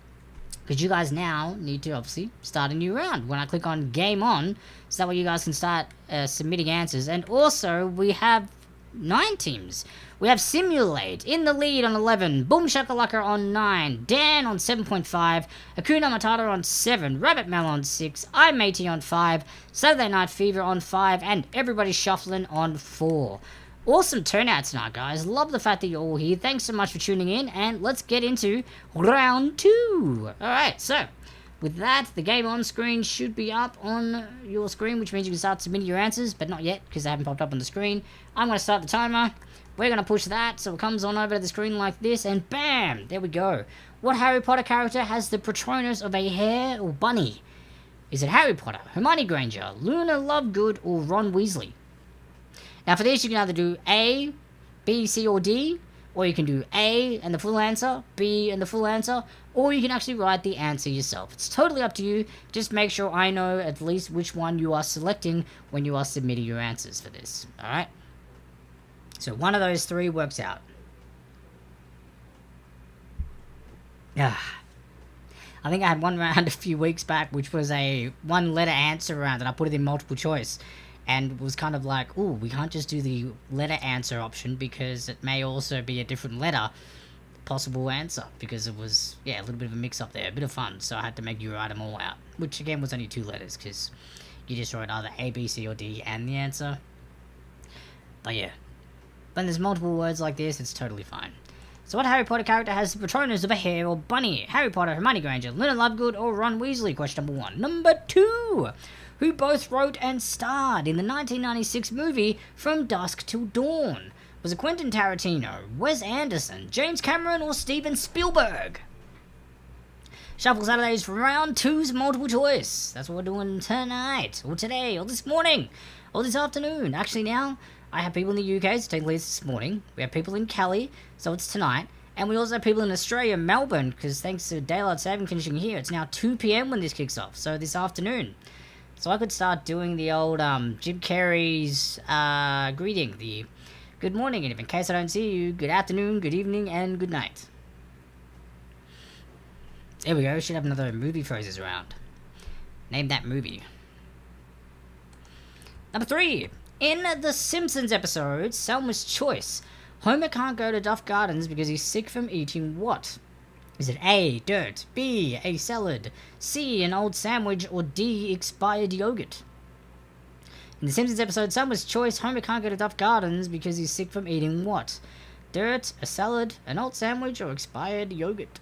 because you guys now need to obviously start a new round. When I click on Game On, so that way you guys can start submitting answers. And also, we have 9 teams. We have Simulate in the lead on 11, Boom Shakalaka on 9, Dan on 7.5, Akuna Matata on 7, Rabbit Mel on 6, I'm Matey on 5, Saturday Night Fever on 5, and Everybody Shuffling on 4. Awesome turnout tonight, guys. Love the fact that you're all here. Thanks so much for tuning in, and let's get into round 2. Alright, so with that, the game on screen should be up on your screen, which means you can start submitting your answers, but not yet, because they haven't popped up on the screen. I'm going to start the timer. We're going to push that, so it comes on over to the screen like this, and bam! There we go. What Harry Potter character has the Patronus of a hare or bunny? Is it Harry Potter, Hermione Granger, Luna Lovegood, or Ron Weasley? Now for this, you can either do A, B, C, or D, or you can do A and the full answer, B and the full answer, or you can actually write the answer yourself. It's totally up to you. Just make sure I know at least which one you are selecting when you are submitting your answers for this. Alright? So one of those 3 works out. I think I had one round a few weeks back, which was a 1-letter answer round, and I put it in multiple choice. And it was kind of like, ooh, we can't just do the letter answer option, because it may also be a different letter possible answer, because it was, yeah, a little bit of a mix-up there, a bit of fun, so I had to make you write them all out, which again was only 2 letters, because you just wrote either A, B, C, or D and the answer. But yeah, when there's multiple words like this, it's totally fine. So what Harry Potter character has the Patronus of a hare or bunny? Harry Potter, Hermione Granger, Luna Lovegood, or Ron Weasley? Question number 1. Number 2. Who both wrote and starred in the 1996 movie From Dusk Till Dawn? Was it Quentin Tarantino, Wes Anderson, James Cameron, or Steven Spielberg? Shuffle Saturdays for round 2's multiple choice. That's what we're doing tonight, or today, or this morning, or this afternoon. Actually now, I have people in the UK, so technically it's this morning. We have people in Cali, so it's tonight. And we also have people in Australia, Melbourne, because thanks to Daylight Saving finishing here, it's now 2 PM when this kicks off, so this afternoon. So I could start doing the old Jim Carrey's greeting, the good morning, and if in case I don't see you, good afternoon, good evening, and good night. There we go, should have another movie phrases round. Name that movie. Number 3. In the Simpsons episode, Selma's Choice, Homer can't go to Duff Gardens because he's sick from eating what? Is it A, dirt, B, a salad, C, an old sandwich, or D, expired yogurt? In the Simpsons episode Summer's Choice, Homer can't go to Duff Gardens because he's sick from eating what? Dirt, a salad, an old sandwich, or expired yogurt?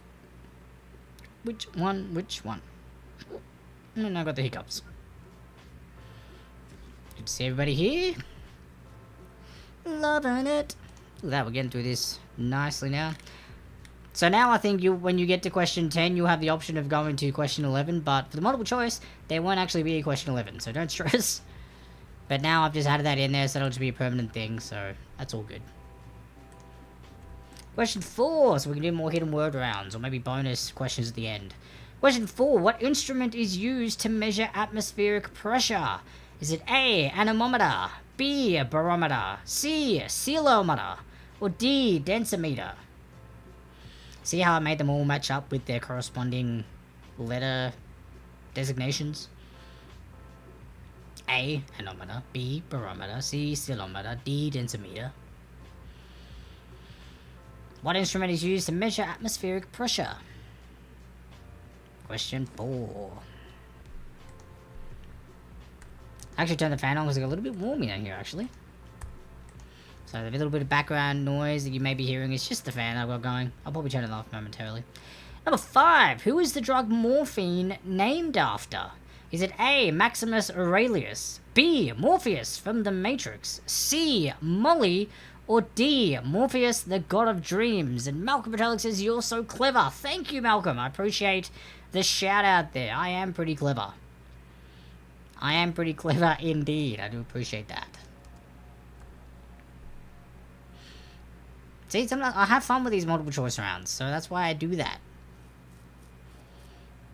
Which one? And I got the hiccups. Good to see everybody here. Loving it. Look at that, we're getting through this nicely now. So now I think when you get to question 10, you'll have the option of going to question 11, but for the multiple choice, there won't actually be a question 11, so don't stress. But now I've just added that in there, so it'll just be a permanent thing, so that's all good. Question 4, so we can do more hidden word rounds, or maybe bonus questions at the end. Question 4, what instrument is used to measure atmospheric pressure? Is it A, anemometer, B, barometer, C, ceilometer, or D, densimeter? See how I made them all match up with their corresponding letter designations? A, anemometer, B, barometer, C, ceilometer, D, densimeter. What instrument is used to measure atmospheric pressure? Question 4. I actually turned the fan on because it got a little bit warm in here, actually. So the little bit of background noise that you may be hearing is just the fan I've got going. I'll probably turn it off momentarily. Number 5. Who is the drug morphine named after? Is it A, Maximus Aurelius, B, Morpheus from the Matrix, C, Molly, or D, Morpheus, the god of dreams? And Malcolm Patelic says, you're so clever. Thank you, Malcolm. I appreciate the shout out there. I am pretty clever. I am pretty clever indeed. I do appreciate that. See, sometimes I have fun with these multiple choice rounds, so that's why I do that.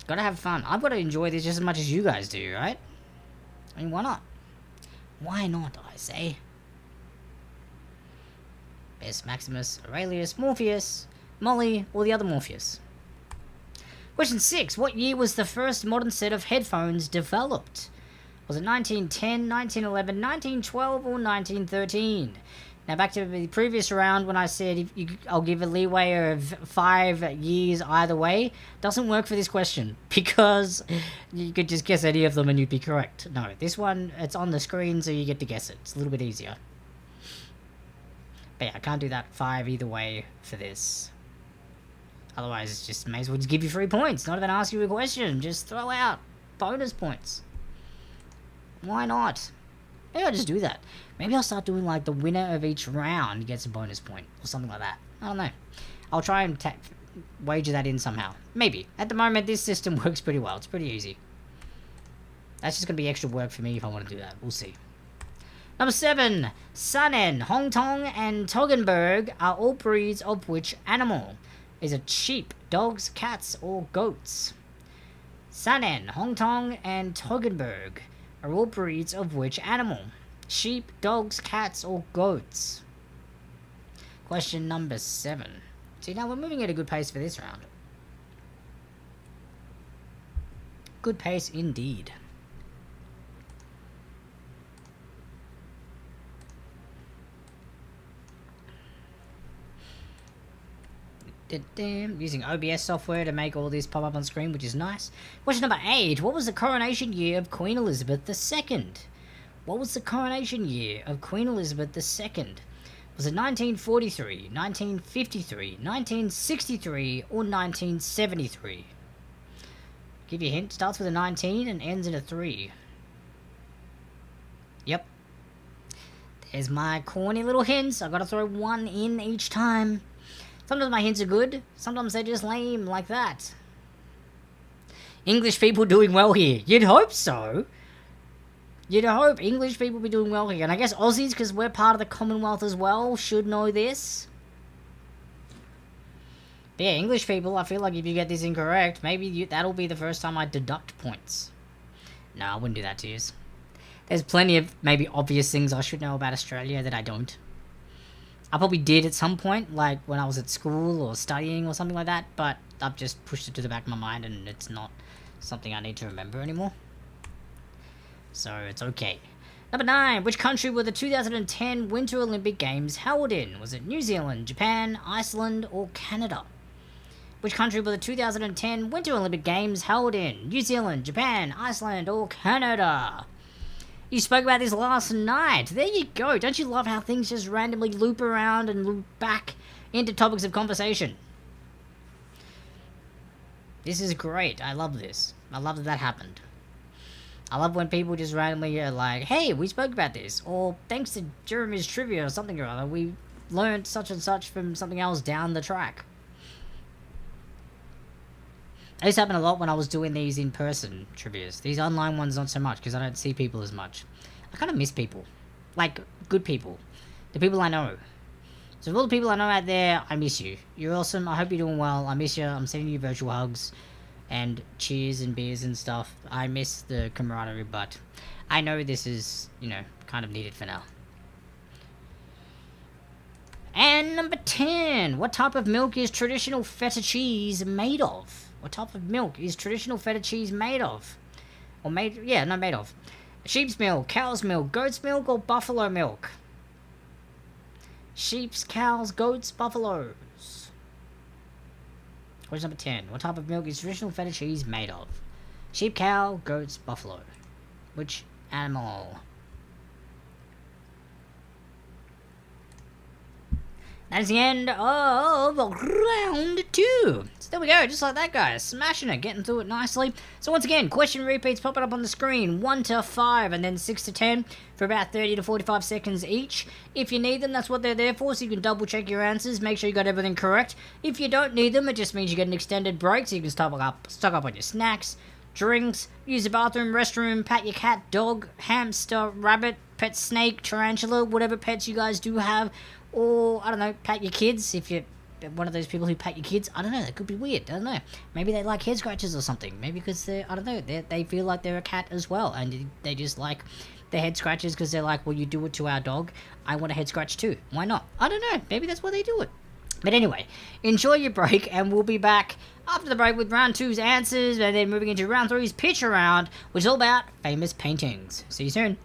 Gotta have fun. I've got to enjoy this just as much as you guys do, right? I mean, why not? Why not, I say? There's Maximus, Aurelius, Morpheus, Molly, or the other Morpheus. Question 6. What year was the first modern set of headphones developed? Was it 1910, 1911, 1912, or 1913? Now back to the previous round when I said I'll give a leeway of 5 years either way. Doesn't work for this question because you could just guess any of them and you'd be correct. No, this one, it's on the screen so you get to guess it. It's a little bit easier. But yeah, I can't do that 5 either way for this. Otherwise, it's just may as well just give you 3 points. Not even ask you a question. Just throw out bonus points. Why not? Maybe I'll just do that. Maybe I'll start doing like the winner of each round gets a bonus point or something like that. I don't know. I'll try and wager that in somehow. Maybe. At the moment, this system works pretty well. It's pretty easy. That's just going to be extra work for me if I want to do that. We'll see. Number 7. Sanen, Hongtong, and Toggenburg are all breeds of which animal? Is it sheep, dogs, cats, or goats? Sanen, Hongtong, and Toggenburg are all breeds of which animal? Sheep, dogs, cats, or goats? Question number 7. See, now we're moving at a good pace for this round. Good pace indeed. Using OBS software to make all this pop up on screen, which is nice. Question number 8. What was the coronation year of Queen Elizabeth II? What was the coronation year of Queen Elizabeth II? Was it 1943, 1953, 1963, or 1973? Give you a hint. Starts with a 19 and ends in a 3. Yep. There's my corny little hints. I've got to throw one in each time. Sometimes my hints are good, sometimes they're just lame like that. English people doing well here. You'd hope so. You'd hope English people be doing well here. And I guess Aussies, because we're part of the Commonwealth as well, should know this. But yeah, English people, I feel like if you get this incorrect, maybe that'll be the first time I deduct points. No, I wouldn't do that to you. There's plenty of maybe obvious things I should know about Australia that I don't. I probably did at some point, like when I was at school or studying or something like that, but I've just pushed it to the back of my mind and it's not something I need to remember anymore. So it's okay. Number 9. Which country were the 2010 Winter Olympic Games held in? Was it New Zealand, Japan, Iceland, or Canada? Which country were the 2010 Winter Olympic Games held in? New Zealand, Japan, Iceland, or Canada? You spoke about this last night. There you go. Don't you love how things just randomly loop around and loop back into topics of conversation? This is great. I love this. I love that that happened. I love when people just randomly are like, hey, we spoke about this. Or thanks to Jeremy's trivia or something or other, we learned such and such from something else down the track. This happened a lot when I was doing these in-person trivias. These online ones not so much, because I don't see people as much. I kind of miss people. Like, good people. The people I know. So for all the people I know out there, I miss you. You're awesome. I hope you're doing well. I miss you. I'm sending you virtual hugs and cheers and beers and stuff. I miss the camaraderie, but I know this is, kind of needed for now. And number 10. What type of milk is traditional feta cheese made of? What type of milk is traditional feta cheese made of? Made of. Sheep's milk, cow's milk, goat's milk, or buffalo milk? Sheep's, cows, goats, buffaloes. Question number 10. What type of milk is traditional feta cheese made of? Sheep, cow, goats, buffalo. Which animal? That is the end of round 2. So there we go, just like that, guys. Smashing it, getting through it nicely. So once again, question repeats popping up on the screen. 1 to 5 and then 6 to 10 for about 30 to 45 seconds each. If you need them, that's what they're there for, so you can double check your answers, make sure you got everything correct. If you don't need them, it just means you get an extended break, so you can stock up on your snacks, drinks, use the bathroom, restroom, pat your cat, dog, hamster, rabbit, pet snake, tarantula, whatever pets you guys do have. Or, I don't know, pat your kids if you're one of those people who pat your kids. I don't know, that could be weird, I don't know. Maybe they like head scratches or something. Maybe because they feel like they're a cat as well. And they just like the head scratches because they're like, well, you do it to our dog. I want a head scratch too. Why not? I don't know, maybe that's why they do it. But anyway, enjoy your break and we'll be back after the break with round 2's answers and then moving into round 3's pitch around, which is all about famous paintings. See you soon.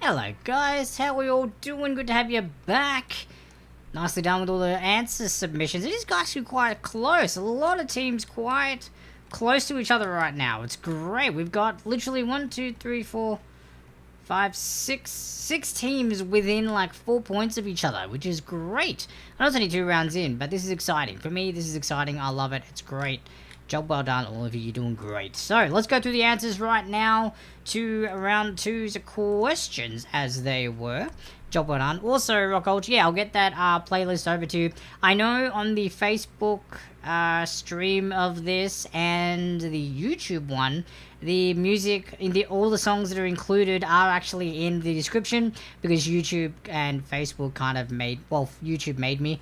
Hello guys, how are we all doing? Good to have you back. Nicely done with all the answer submissions. It is actually quite close. A lot of teams quite close to each other right now. It's great. We've got literally 1, 2, 3, 4, 5, 6 teams within like 4 points of each other, which is great. I know it's only 2 rounds in, but this is exciting. For me, this is exciting. I love it. It's great. Job well done, all of you. You're doing great. So, let's go through the answers right now to round 2's questions as they were. Job well done. Also, Rock Ultra, yeah, I'll get that playlist over to you. I know on the Facebook stream of this and the YouTube one, the music, all the songs that are included are actually in the description because YouTube and Facebook kind of YouTube made me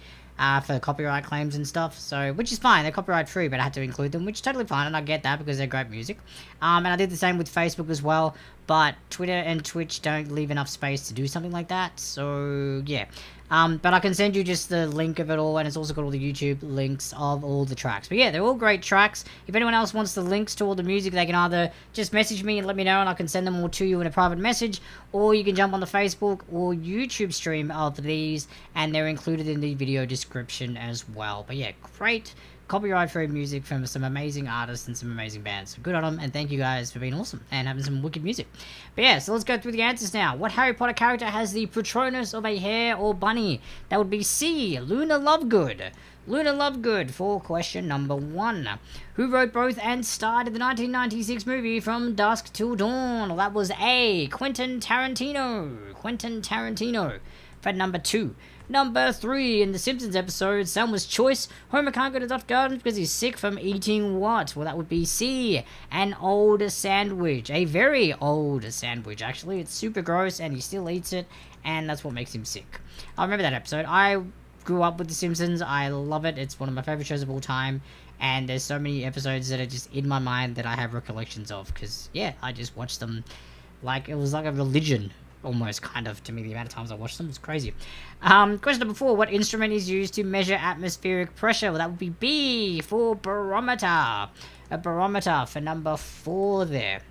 for copyright claims and stuff, so which is fine. They're copyright free, but I had to include them, which is totally fine, and I get that because they're great music. And I did the same with Facebook as well, but Twitter and Twitch don't leave enough space to do something like that, so yeah. But I can send you just the link of it all, and it's also got all the YouTube links of all the tracks. But yeah, they're all great tracks. If anyone else wants the links to all the music, they can either just message me and let me know, and I can send them all to you in a private message, or you can jump on the Facebook or YouTube stream of these, and they're included in the video description as well. But yeah, great copyright-free music from some amazing artists and some amazing bands. So good on them, and thank you guys for being awesome and having some wicked music. But yeah, so let's go through the answers now. What Harry Potter character has the Patronus of a hare or bunny? That would be C, Luna Lovegood. Luna Lovegood for question number 1. Who wrote both and starred in the 1996 movie From Dusk Till Dawn? Well, that was A, Quentin Tarantino. Quentin Tarantino. For number 2. Number 3, in the Simpsons episode, Selma's Choice, Homer can't go to Duff Gardens because he's sick from eating what? Well, that would be C, an old sandwich. A very old sandwich, actually. It's super gross, and he still eats it, and that's what makes him sick. I remember that episode. I grew up with The Simpsons. I love it. It's one of my favorite shows of all time, and there's so many episodes that are just in my mind that I have recollections of, because, yeah, I just watched them like it was like a religion. Almost, kind of, to me, the amount of times I watched them was crazy. Question number 4. What instrument is used to measure atmospheric pressure? Well, that would be B for barometer. A barometer for number 4 there.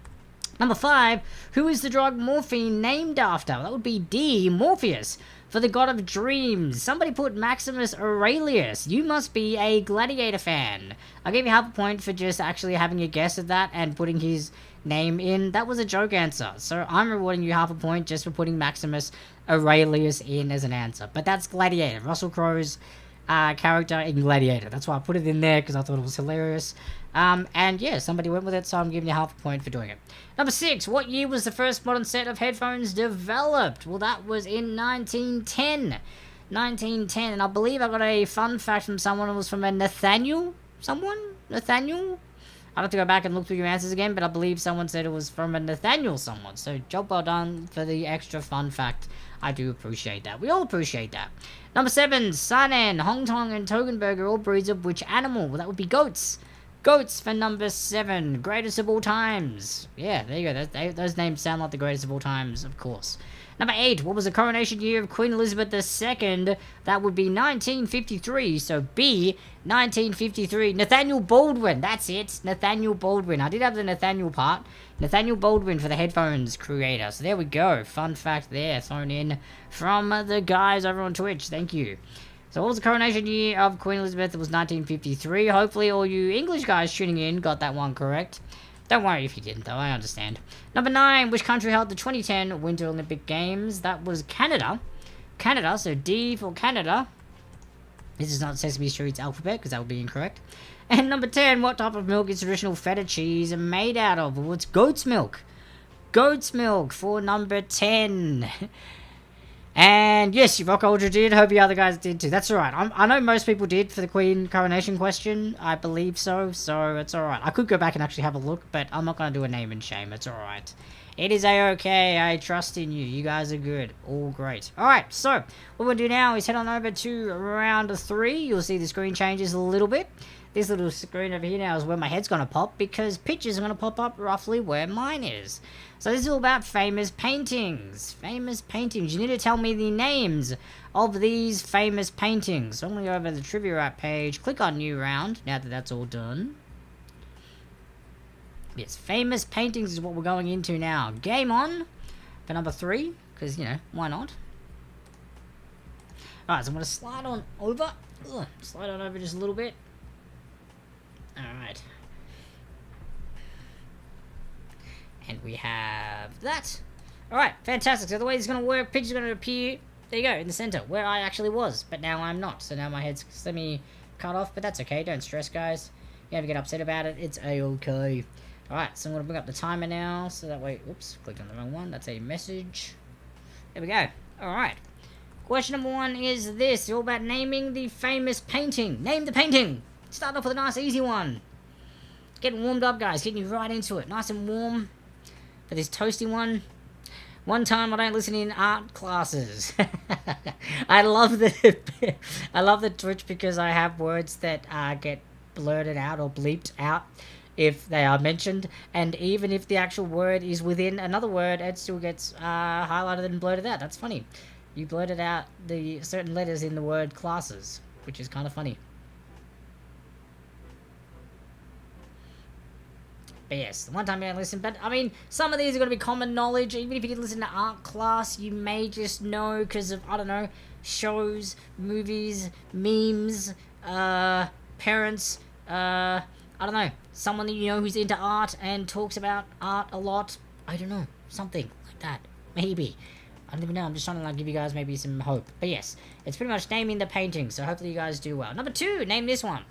Number 5. Who is the drug morphine named after? Well, that would be D, Morpheus, for the god of dreams. Somebody put Maximus Aurelius. You must be a Gladiator fan. I'll give you half a point for just actually having a guess at that and putting his name in. That was a joke answer, so I'm rewarding you half a point just for putting Maximus Aurelius in as an answer. But that's Gladiator, Russell Crowe's character in Gladiator. That's why I put it in there, because I thought it was hilarious. And yeah, somebody went with it, so I'm giving you half a point for doing it. Number 6, what year was the first modern set of headphones developed? Well, that was in 1910. 1910, and I believe I got a fun fact from someone. It was from a Nathaniel? Nathaniel? I'll have to go back and look through your answers again, but I believe someone said it was from a Nathaniel someone. So, job well done for the extra fun fact. I do appreciate that. We all appreciate that. Number 7, Sanan, Hongtong, and Togenberg are all breeds of which animal? Well, that would be goats. Goats for number 7. Greatest of all times. Yeah, there you go. Those names sound like the greatest of all times, of course. Number 8, what was the coronation year of Queen Elizabeth II? That would be 1953, so B, 1953. Nathaniel Baldwin, that's it. Nathaniel Baldwin. I did have the Nathaniel part. Nathaniel Baldwin for the headphones creator. So there we go. Fun fact there, thrown in from the guys over on Twitch. Thank you. So what was the coronation year of Queen Elizabeth? It was 1953. Hopefully all you English guys tuning in got that one correct. Don't worry if you didn't, though. I understand. Number 9. Which country held the 2010 Winter Olympic Games? That was Canada. Canada, so D for Canada. This is not Sesame Street's alphabet, because that would be incorrect. And number 10. What type of milk is traditional feta cheese made out of? Well, it's goat's milk. Goat's milk for number 10. And yes, you Rock Ultra did. Hope you other guys did too. That's alright. I know most people did for the Queen coronation question. I believe so. So it's alright. I could go back and actually have a look, but I'm not going to do a name and shame. It's alright. It is a-okay. I trust in you. You guys are good. All great. Alright, so what we'll do now is head on over to round 3. You'll see the screen changes a little bit. This little screen over here now is where my head's going to pop, because pictures are going to pop up roughly where mine is. So this is all about famous paintings. Famous paintings. You need to tell me the names of these famous paintings. So I'm going to go over to the Trivia App page, click on New Round, now that that's all done. Yes, famous paintings is what we're going into now. Game on for number 3. because, you know, why not? Alright, so I'm going to slide on over. Ugh, slide on over just a little bit. Alright. And we have that. Alright, fantastic. So the way this is going to work, picture's going to appear, there you go, in the center, where I actually was. But now I'm not. So now my head's semi-cut off, but that's okay. Don't stress, guys. You never get upset about it. It's a-okay. Alright, so I'm going to bring up the timer now, so that way... Oops, clicked on the wrong one. That's a message. There we go. Alright. Question number 1 is this. It's all about naming the famous painting. Name the painting! Start off with a nice, easy one. Getting warmed up, guys. Getting you right into it. Nice and warm for this toasty one. One time I don't listen in art classes. I love the Twitch because I have words that get blurted out or bleeped out if they are mentioned, and even if the actual word is within another word, it still gets highlighted and blurted out. That's funny. You blurted out the certain letters in the word classes, which is kind of funny. But yes, the one time you don't listen, but I mean, some of these are going to be common knowledge. Even if you did listen to art class, you may just know because of, I don't know, shows, movies, memes, parents, I don't know, someone that you know who's into art and talks about art a lot. I don't know, something like that, maybe. I don't even know, I'm just trying to like give you guys maybe some hope. But yes, it's pretty much naming the painting, so hopefully you guys do well. Number 2, name this one.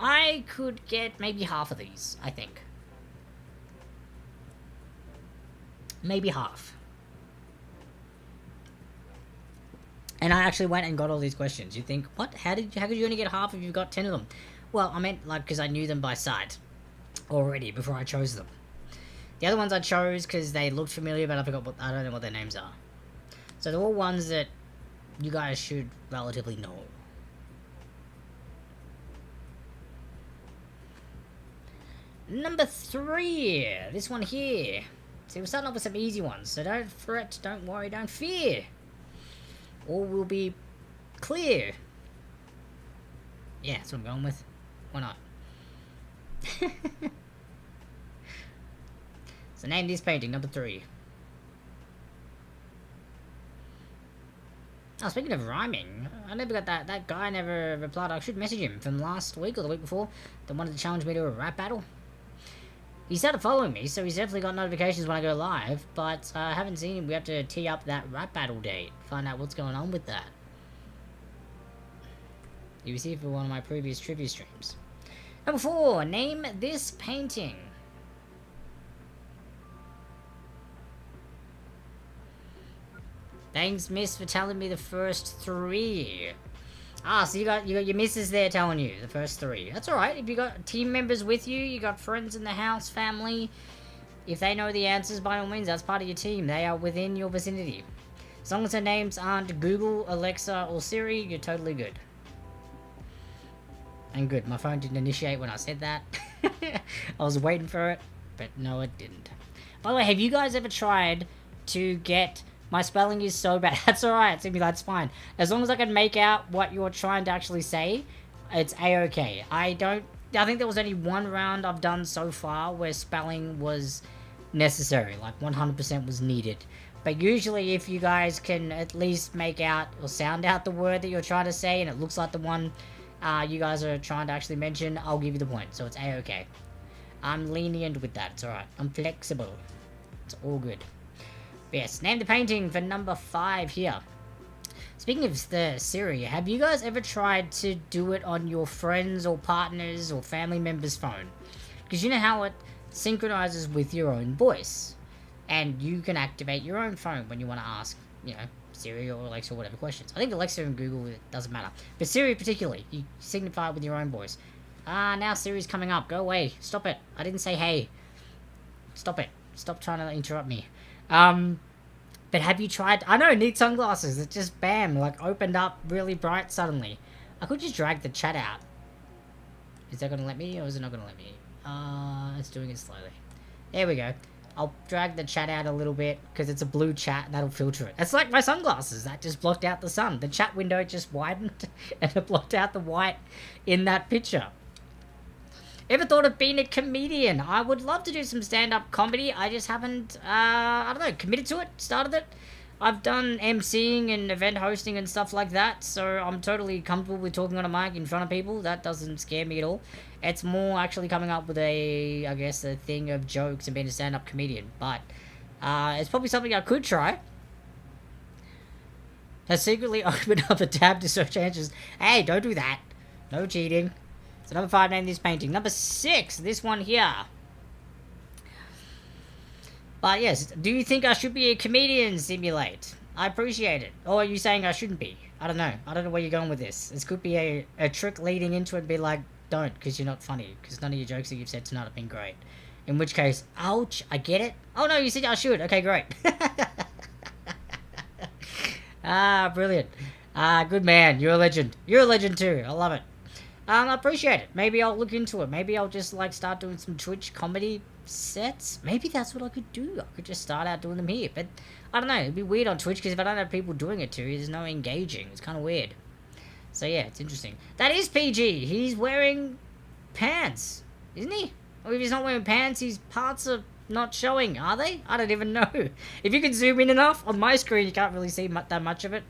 I could get maybe half of these, I think. Maybe half. And I actually went and got all these questions. You think, what? How could you only get half if you've got 10 of them? Well, I meant, like, because I knew them by sight already before I chose them. The other ones I chose because they looked familiar, but I don't know what their names are. So they're all ones that you guys should relatively know. Number 3. This one here. See, we're starting off with some easy ones, so don't fret, don't worry, don't fear. All will be clear. Yeah, that's what I'm going with. Why not? So name this painting, number 3. Oh, speaking of rhyming, I never got that guy never replied. I should message him from last week or the week before that wanted to challenge me to a rap battle. He started following me, so he's definitely got notifications when I go live, but I haven't seen him. We have to tee up that rap battle date, find out what's going on with that. You will see it for one of my previous trivia streams. Number 4, name this painting. Thanks, miss, for telling me the first 3. Ah, so you got your missus there telling you the first 3. That's alright. If you got team members with you, you got friends in the house, family. If they know the answers, by all means, that's part of your team. They are within your vicinity. As long as their names aren't Google, Alexa, or Siri, you're totally good. And good, my phone didn't initiate when I said that. I was waiting for it, but no, it didn't. By the way, have you guys ever tried to get... My spelling is so bad. That's alright, Timmy, that's fine. As long as I can make out what you're trying to actually say, it's a-okay. I think there was only one round I've done so far where spelling was necessary. Like, 100% was needed. But usually, if you guys can at least make out or sound out the word that you're trying to say, and it looks like the one you guys are trying to actually mention, I'll give you the point. So it's a-okay. I'm lenient with that. It's alright. I'm flexible. It's all good. Yes, name the painting for number 5 here. Speaking of the Siri, have you guys ever tried to do it on your friends or partners or family members' phone? Because you know how it synchronizes with your own voice. And you can activate your own phone when you want to ask, you know, Siri or Alexa or whatever questions. I think Alexa and Google, it doesn't matter. But Siri particularly, you signify it with your own voice. Ah, now Siri's coming up. Go away. Stop it. I didn't say hey. Stop it. Stop trying to interrupt me. But have you tried... I know, need sunglasses. It just, bam, like, opened up really bright suddenly. I could just drag the chat out. Is that going to let me, or is it not going to let me? It's doing it slowly. There we go. I'll drag the chat out a little bit, because it's a blue chat, that'll filter it. It's like my sunglasses. That just blocked out the sun. The chat window just widened, and it blocked out the white in that picture. Ever thought of being a comedian? I would love to do some stand-up comedy. I just haven't, I don't know, committed to it, started it. I've done MCing and event hosting and stuff like that, so I'm totally comfortable with talking on a mic in front of people. That doesn't scare me at all. It's more actually coming up with I guess, a thing of jokes and being a stand-up comedian. But it's probably something I could try. Has secretly opened up a tab to search answers. Hey, don't do that. No cheating. So number 5, name this painting. Number 6, this one here. But yes, do you think I should be a comedian? Simulate. I appreciate it. Or are you saying I shouldn't be? I don't know. I don't know where you're going with this. This could be a trick leading into it and be like, don't, because you're not funny. Because none of your jokes that you've said tonight have been great. In which case, ouch, I get it. Oh no, you said I should. Okay, great. Brilliant. Good man. You're a legend. You're a legend too. I love it. I appreciate it. Maybe I'll look into it. Maybe I'll just like start doing some Twitch comedy sets. Maybe that's what I could do. I could just start out doing them here. But I don't know. It'd be weird on Twitch because if I don't have people doing it too, there's no engaging. It's kind of weird. So yeah, it's interesting. That is PG. He's wearing pants, isn't he? Or if he's not wearing pants, his parts are not showing, are they? I don't even know. If you can zoom in enough, on my screen you can't really see that much of it.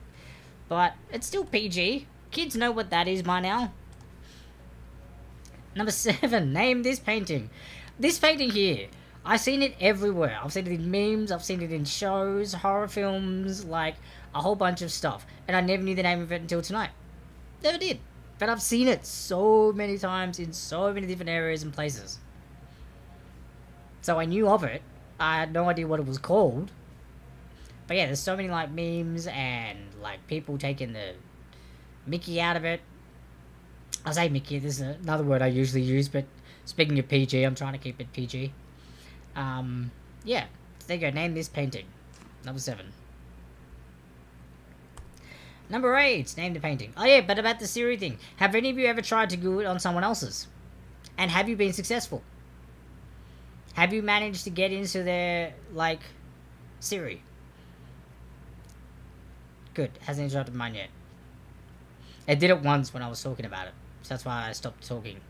But it's still PG. Kids know what that is by now. Number 7, name this painting. This painting here, I've seen it everywhere. I've seen it in memes, I've seen it in shows, horror films, like a whole bunch of stuff. And I never knew the name of it until tonight. Never did. But I've seen it so many times in so many different areas and places. So I knew of it. I had no idea what it was called. But yeah, there's so many like memes and like people taking the Mickey out of it. I say Mickey, this is another word I usually use, but speaking of PG, I'm trying to keep it PG. Yeah, so there you go, name this painting. Number 7. Number 8, name the painting. Oh yeah, but about the Siri thing. Have any of you ever tried to do it on someone else's? And have you been successful? Have you managed to get into their, like, Siri? Good, hasn't interrupted mine yet. It did it once when I was talking about it, so that's why I stopped talking.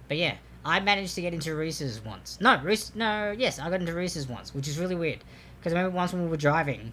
But yeah, I managed to get into Reese's once. Yes, I got into Reese's once, which is really weird. Because I remember once when we were driving,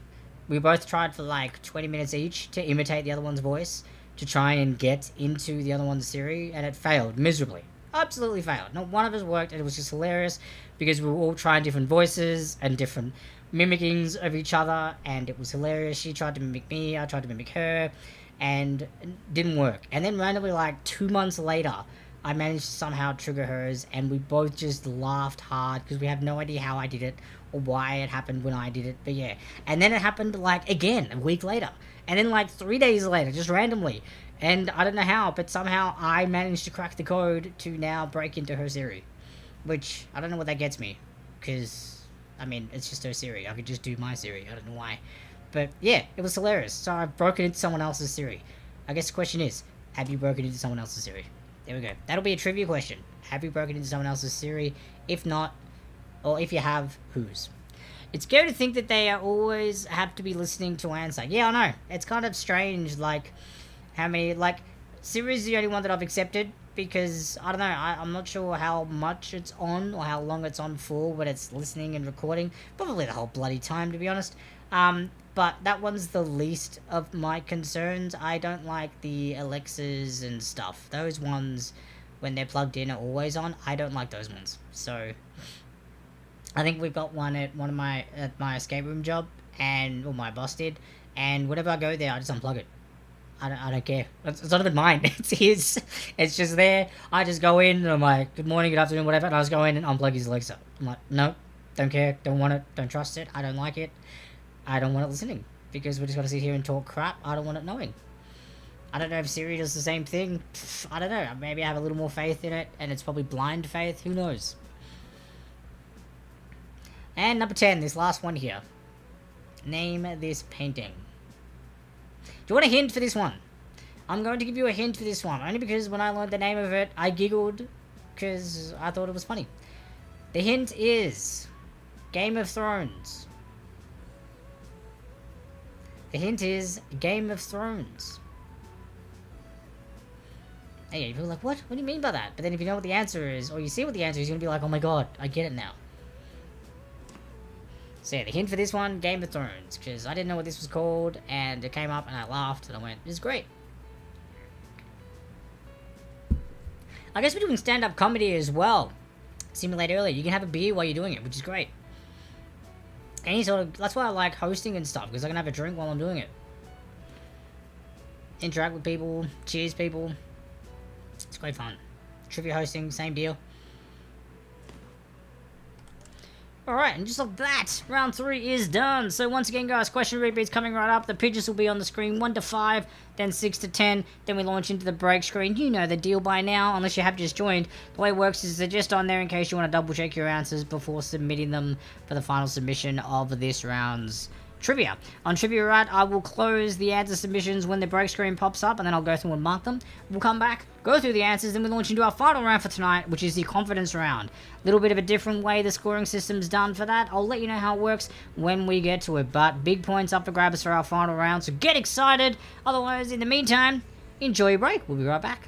we both tried for like 20 minutes each to imitate the other one's voice, to try and get into the other one's Siri, and it failed miserably. Absolutely failed. Not one of us worked, and it was just hilarious, because we were all trying different voices and different mimickings of each other, and it was hilarious. She tried to mimic me, I tried to mimic her, and it didn't work. And then randomly, like 2 months later, I managed to somehow trigger hers, and we both just laughed hard because we have no idea how I did it or why it happened when I did it. But yeah, and then it happened like again a week later, and then like 3 days later, just randomly. And I don't know how, but somehow I managed to crack the code to now break into her Siri, which I don't know what that gets me, because I mean it's just her Siri. I could just do my Siri. I don't know why. But yeah, it was hilarious. So I've broken into someone else's Siri. I guess the question is, have you broken into someone else's Siri? There we go. That'll be a trivia question. Have you broken into someone else's Siri? If not, or if you have, whose? It's scary to think that they always have to be listening to answer. Yeah, I know. It's kind of strange, like, how many, like, Siri's the only one that I've accepted, because, I don't know, I'm not sure how much it's on, or how long it's on for when it's listening and recording. Probably the whole bloody time, to be honest. But that one's the least of my concerns. I don't like the Alexas and stuff. Those ones, when they're plugged in, are always on. I don't like those ones. So, I think we've got one at my escape room job, and or my boss did. And whenever I go there, I just unplug it. I don't care. It's not even mine. It's his. It's just there. I just go in and I'm like, good morning, good afternoon, whatever. And I just go in and unplug his Alexa. I'm like, no, don't care, don't want it, don't trust it, I don't like it. I don't want it listening, because we're just going to sit here and talk crap. I don't want it knowing. I don't know if Siri does the same thing. I don't know. Maybe I have a little more faith in it, and it's probably blind faith. Who knows? And number 10, this last one here. Name this painting. Do you want a hint for this one? I'm going to give you a hint for this one, only because when I learned the name of it, I giggled, because I thought it was funny. The hint is Game of Thrones. The hint is Game of Thrones. Hey, you're like, what? What do you mean by that? But then if you know what the answer is, or you see what the answer is, you're going to be like, oh my god, I get it now. So yeah, the hint for this one, Game of Thrones, because I didn't know what this was called, and it came up and I laughed and I went, "This is great." I guess we're doing stand-up comedy as well. Simulate earlier, you can have a beer while you're doing it, which is great. Any sort of, that's why I like hosting and stuff, because I can have a drink while I'm doing it. Interact with people, cheers people. It's great fun. Trivia hosting, same deal. Alright, and just like that, round 3 is done. So once again, guys, question repeats coming right up. The pitches will be on the screen 1 to 5, then 6 to 10. Then we launch into the break screen. You know the deal by now, unless you have just joined. The way it works is they're just on there in case you want to double check your answers before submitting them for the final submission of this round's trivia. On Trivia Rat, I will close the answer submissions when the break screen pops up, and then I'll go through and mark them. We'll come back, go through the answers, then we launch into our final round for tonight, which is the confidence round. A little bit of a different way the scoring system's done for that. I'll let you know how it works when we get to it, but big points up for grabs for our final round, so get excited. Otherwise, in the meantime, enjoy your break. We'll be right back.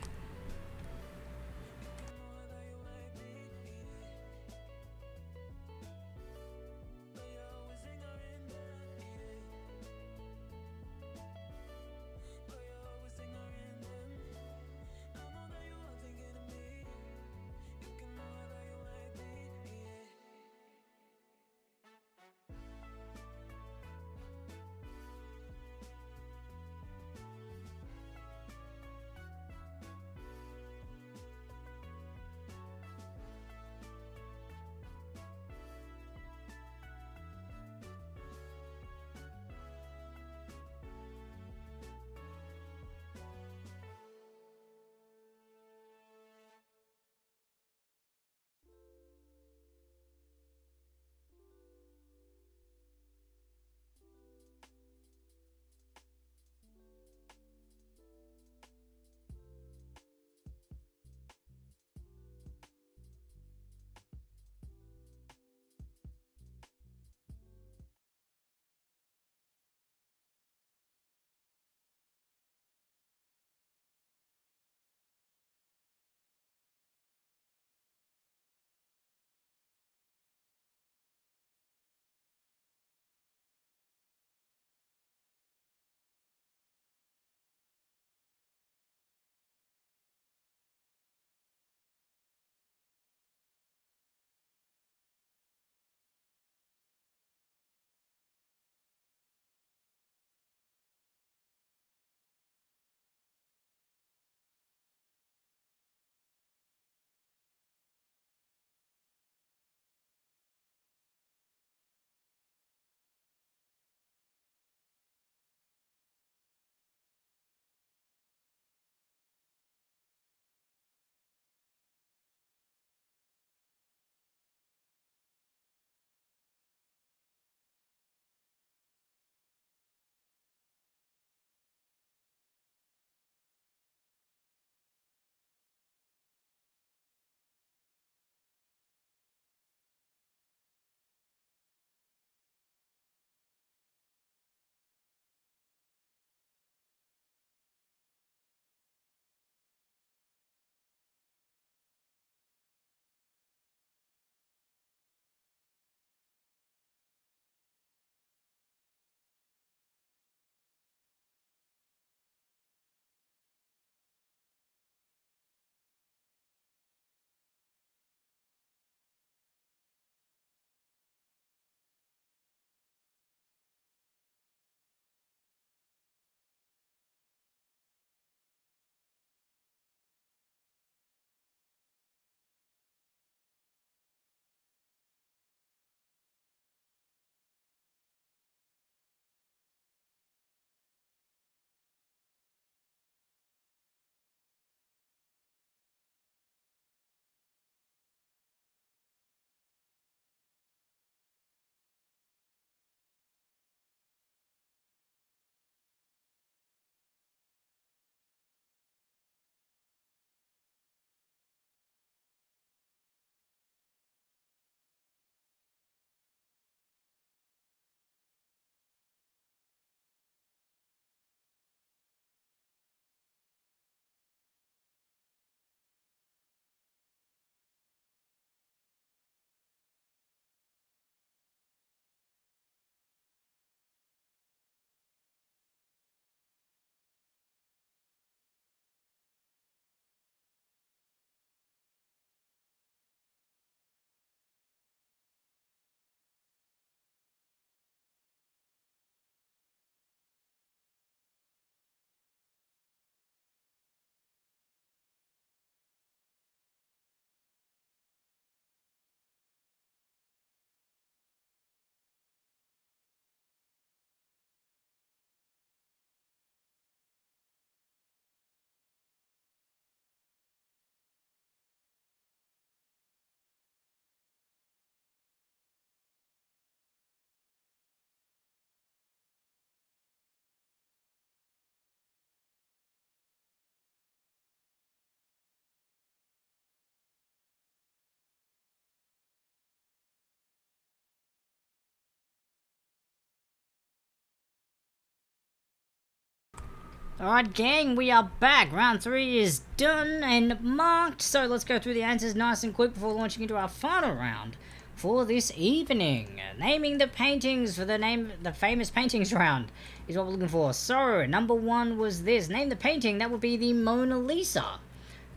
Alright, gang, we are back. Round 3 is done and marked. So let's go through the answers nice and quick before launching into our final round for this evening. Naming the paintings for the famous paintings round is what we're looking for. So, number 1 was this. Name the painting. That would be the Mona Lisa.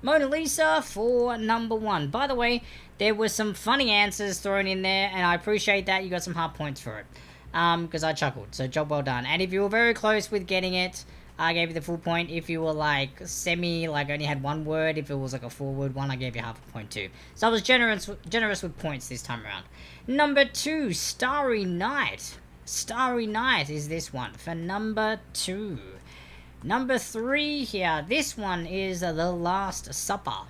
Mona Lisa for number 1. By the way, there were some funny answers thrown in there, and I appreciate that. You got some half points for it. Because I chuckled. So, job well done. And if you were very close with getting it, I gave you the full point. If you were like only had one word, if it was like a 4-word one, I gave you half a point too. So I was generous with points this time around. Number 2, Starry Night. Starry Night is this one for number 2. Number 3 here, this one is The Last Supper.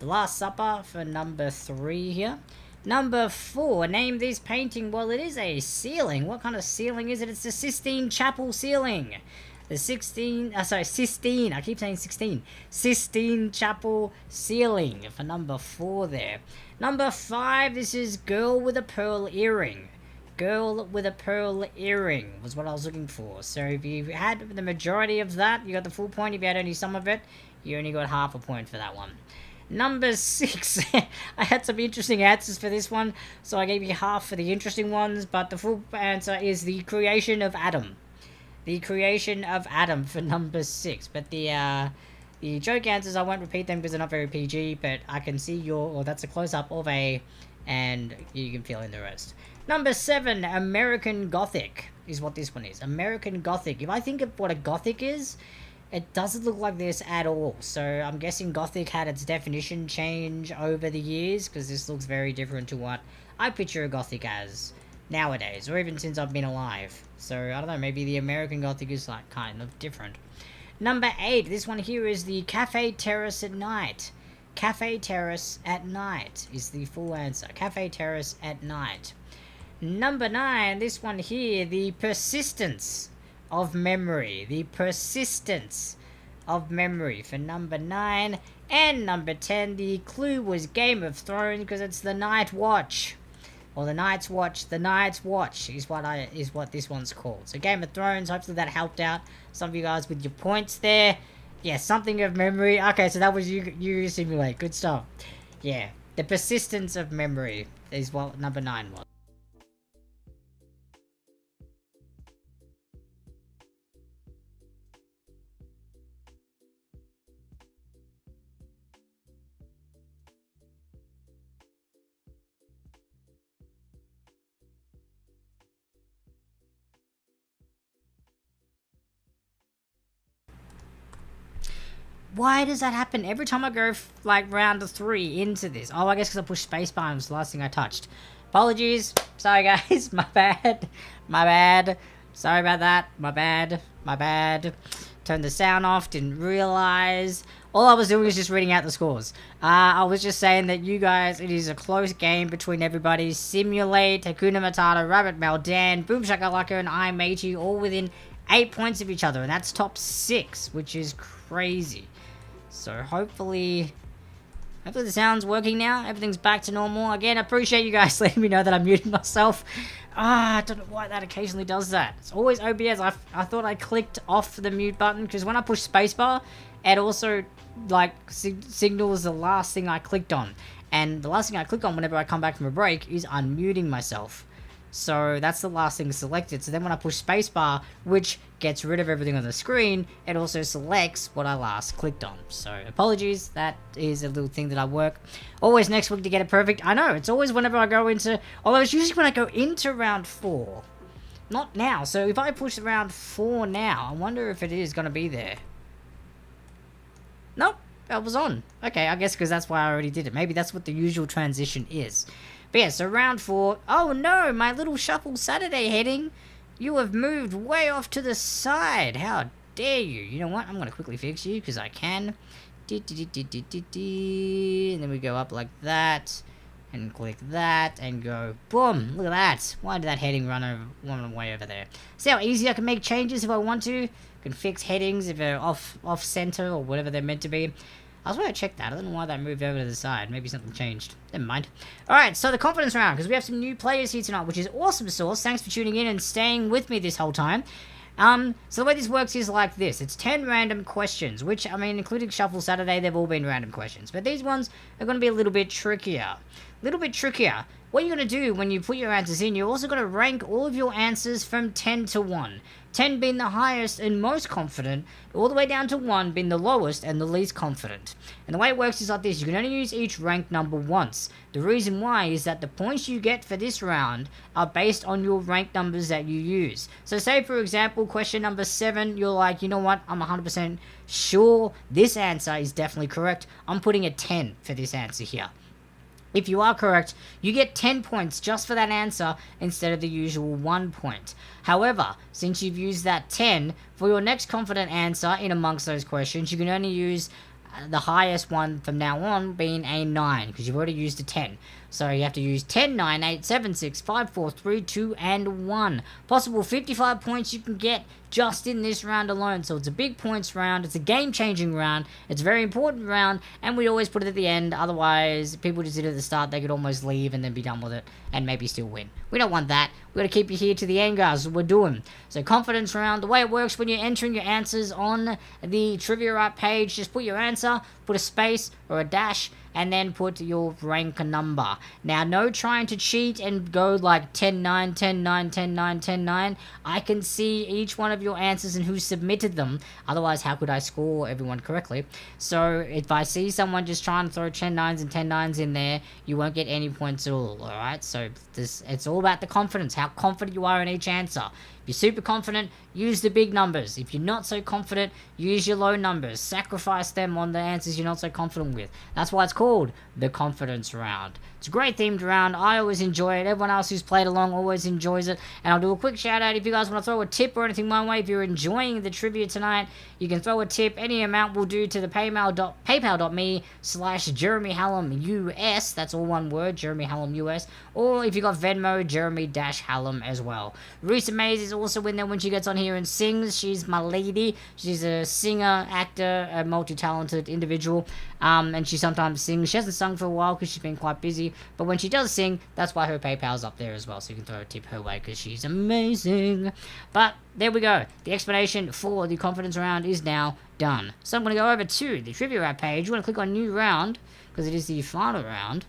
The Last Supper for number 3 here. Number 4, name this painting. Well, it is a ceiling. What kind of ceiling is it? It's the Sistine Chapel ceiling. The Sistine Chapel ceiling for number 4 there. Number 5, this is Girl with a Pearl Earring. Girl with a Pearl Earring was what I was looking for. So if you had the majority of that, you got the full point. If you had only some of it, you only got half a point for that one. Number 6, I had some interesting answers for this one, so I gave you half for the interesting ones, but the full answer is the creation of Adam. The creation of Adam for number 6. But the joke answers, I won't repeat them because they're not very PG, but I can see that's a close-up of A, and you can fill in the rest. Number 7, American Gothic is what this one is. American Gothic. If I think of what a Gothic is, it doesn't look like this at all. So I'm guessing Gothic had its definition change over the years, because this looks very different to what I picture a Gothic as nowadays, or even since I've been alive. So I don't know, maybe the American Gothic is like kind of different. Number 8, this one here is the Cafe Terrace at Night. Cafe Terrace at Night is the full answer. Cafe Terrace at Night. Number 9, this one here, the Persistence of Memory. The Persistence of Memory for number 9. And number 10, the clue was Game of Thrones, because it's the Night Watch. Or the Night's Watch. The Night's Watch is what this one's called. So Game of Thrones, hopefully that helped out some of you guys with your points there. Yeah, something of memory. Okay, so that was you simulate. Good stuff. Yeah, the Persistence of Memory is what number 9 was. Why does that happen every time I go like round 3 into this? Oh, I guess because I pushed spacebar and it was the last thing I touched. Apologies. Sorry guys. My bad. My bad. Sorry about that. My bad. My bad. Turned the sound off. Didn't realize. All I was doing was just reading out the scores. I was just saying that you guys, it is a close game between everybody. Simulate, Hakuna Matata, Rabbit Mel, Dan, Boom Shakalaka, and I Matey, all within 8 points of each other. And that's top 6, which is crazy. So hopefully the sound's working now. Everything's back to normal. Again, I appreciate you guys letting me know that I'm muting myself. I don't know why that occasionally does that. It's always OBS. I thought I clicked off the mute button, because when I push spacebar, it also like signals the last thing I clicked on. And the last thing I click on whenever I come back from a break is unmuting myself. So that's the last thing selected. So then when I push spacebar, which gets rid of everything on the screen, it also selects what I last clicked on. So apologies, that is a little thing that I work always next week to get it perfect. I know, it's always whenever I go into, although it's usually when I go into round 4. Not now. So if I push round 4 now, I wonder if it is going to be there. Nope, that was on. Okay, I guess because that's why I already did it. Maybe that's what the usual transition is. But yeah, so round 4. Oh no, my little Shuffle Saturday heading. You have moved way off to the side. How dare you? You know what? I'm going to quickly fix you because I can. And then we go up like that. And click that. And go boom. Look at that. Why did that heading run way over there? See how easy I can make changes if I want to? I can fix headings if they're off center or whatever they're meant to be. I was going to check that. I don't know why that moved over to the side. Maybe something changed. Never mind. Alright, so the confidence round, because we have some new players here tonight, which is awesome, Source. Thanks for tuning in and staying with me this whole time. So the way this works is like this. It's 10 random questions, which, I mean, including Shuffle Saturday, they've all been random questions. But these ones are going to be a little bit trickier. What you're going to do when you put your answers in, you're also going to rank all of your answers from 10 to 1. 10 being the highest and most confident, all the way down to 1 being the lowest and the least confident. And the way it works is like this. You can only use each rank number once. The reason why is that the points you get for this round are based on your rank numbers that you use. So say, for example, question number 7, you're like, you know what, I'm 100% sure this answer is definitely correct. I'm putting a 10 for this answer here. If you are correct, you get 10 points just for that answer instead of the usual 1 point. However, since you've used that 10, for your next confident answer in amongst those questions, you can only use the highest one from now on being a 9, because you've already used a 10. So you have to use 10, 9, 8, 7, 6, 5, 4, 3, 2, and 1. Possible 55 points you can get just in this round alone. So it's a big points round. It's a game-changing round. It's a very important round, and we always put it at the end. Otherwise, people just did it at the start. They could almost leave and then be done with it and maybe still win. We don't want that. We've got to keep you here to the end, guys. We're doing. So confidence round. The way it works when you're entering your answers on the Trivia Right page, just put your answer, put a space or a dash, and then put your rank number. Now, no trying to cheat and go like 10, 9, 10, 9, 10, 9, 10, 9. I can see each one of your answers and who submitted them. Otherwise, how could I score everyone correctly? So, if I see someone just trying to throw 10 9s and 10 9s in there, you won't get any points at all, alright? So, it's all about the confidence, how confident you are in each answer. If you're super confident, use the big numbers. If you're not so confident, use your low numbers. Sacrifice them on the answers you're not so confident with. That's why it's called the confidence round. It's a great themed round. I always enjoy it. Everyone else who's played along always enjoys it. And I'll do a quick shout out if you guys want to throw a tip or anything my way. If you're enjoying the trivia tonight, you can throw a tip. Any amount will do to the paypal.me/Jeremy-Hallam US. That's all one word, Jeremy-Hallam US. Or if you got Venmo, Jeremy-Hallam as well. Risa Mays is also in there when she gets on here and sings. She's my lady. She's a singer, actor, a multi-talented individual. And she sometimes sings. She hasn't sung for a while because she's been quite busy. But when she does sing, that's why her PayPal's up there as well. So you can throw a tip her way because she's amazing. But there we go. The explanation for the confidence round is now done. So I'm going to go over to the Trivia Wrap page. You want to click on New Round because it is the final round.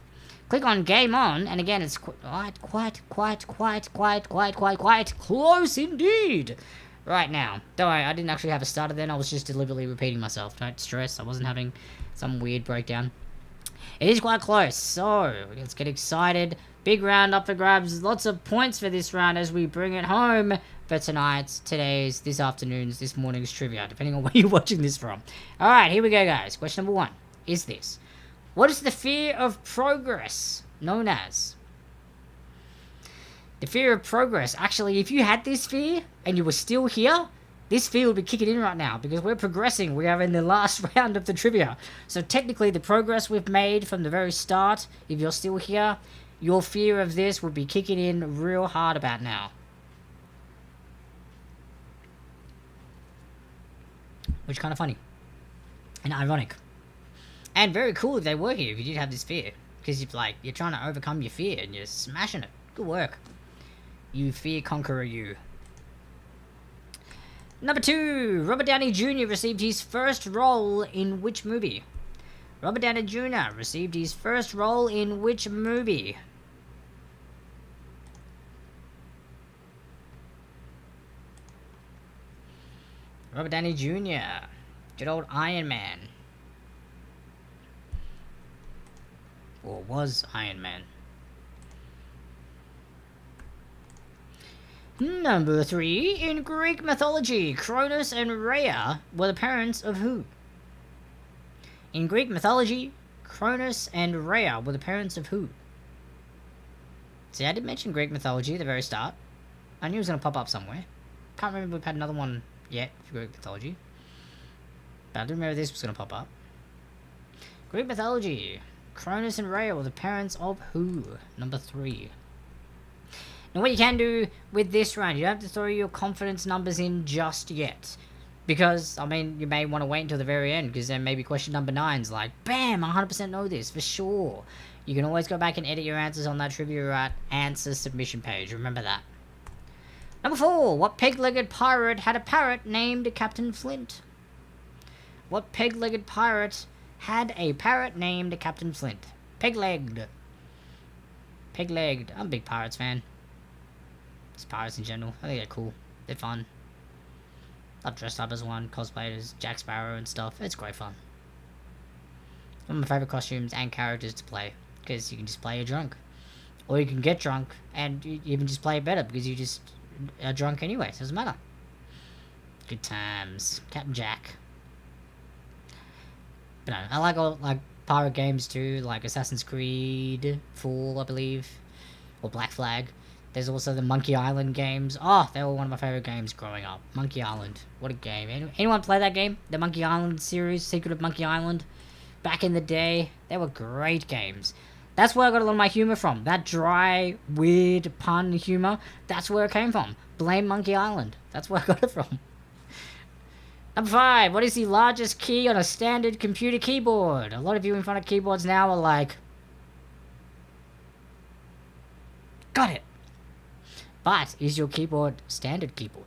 Click on Game On, and again, it's quite close indeed. Right now. Don't worry, I didn't actually have a starter then. I was just deliberately repeating myself. Don't stress. I wasn't having some weird breakdown. It is quite close, so let's get excited. Big round up for grabs. Lots of points for this round as we bring it home for tonight's, today's, this afternoon's, this morning's trivia, depending on where you're watching this from. Alright, here we go, guys. Question number 1 is this. What is the fear of progress known as? The fear of progress. Actually, if you had this fear and you were still here, this fear would be kicking in right now because we're progressing. We are in the last round of the trivia. So technically, the progress we've made from the very start, if you're still here, your fear of this would be kicking in real hard about now. Which is kind of funny. And ironic. And very cool if they were here, if you did have this fear. Because you're trying to overcome your fear and you're smashing it. Good work. You fear conqueror, you. Number 2. Robert Downey Jr. received his first role in which movie? Robert Downey Jr. received his first role in which movie? Robert Downey Jr. Good old Iron Man. Or was Iron Man. Number 3. In Greek mythology, Cronus and Rhea were the parents of who? In Greek mythology, Cronus and Rhea were the parents of who? See, I did mention Greek mythology at the very start. I knew it was going to pop up somewhere. Can't remember if we've had another one yet for Greek mythology. But I do remember this was going to pop up. Greek mythology, Cronus and Rhea were the parents of who? Number 3. Now what you can do with this round, you don't have to throw your confidence numbers in just yet. Because, I mean, you may want to wait until the very end, because then maybe question number 9's like, bam, I 100% know this, for sure. You can always go back and edit your answers on that Trivia Right answer submission page, remember that. Number 4. What peg-legged pirate had a parrot named Captain Flint? What peg-legged pirate had a parrot named Captain Flint? Peg-legged. Peg-legged. I'm a big pirates fan. Just pirates in general. I think they're cool. They're fun. I've dressed up as one, cosplayed as Jack Sparrow and stuff. It's great fun. One of my favourite costumes and characters to play. Because you can just play a drunk. Or you can get drunk and you even just play it better because you just are drunk anyway. So it doesn't matter. Good times. Captain Jack. But no, I like all pirate games too, like Assassin's Creed 4, I believe. Or Black Flag. There's also the Monkey Island games. Oh, they were one of my favourite games growing up. Monkey Island. What a game. Anyone play that game? The Monkey Island series, Secret of Monkey Island? Back in the day, they were great games. That's where I got a lot of my humour from. That dry, weird pun humour, that's where it came from. Blame Monkey Island. That's where I got it from. Number 5. What is the largest key on a standard computer keyboard? A lot of you in front of keyboards now are like... Got it. But is your keyboard standard keyboard?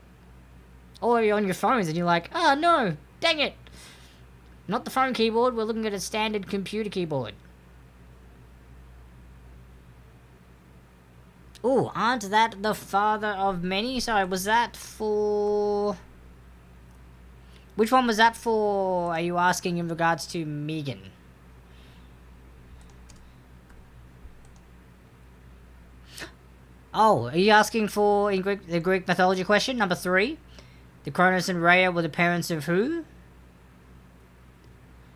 Or you're on your phones and you're like, oh no, dang it. Not the phone keyboard, we're looking at a standard computer keyboard. Ooh, aren't that the father of many? Sorry, was that for... Which one was that for, are you asking in regards to Megan? Oh, are you asking for in the Greek mythology question? Number 3. The Cronus and Rhea were the parents of who?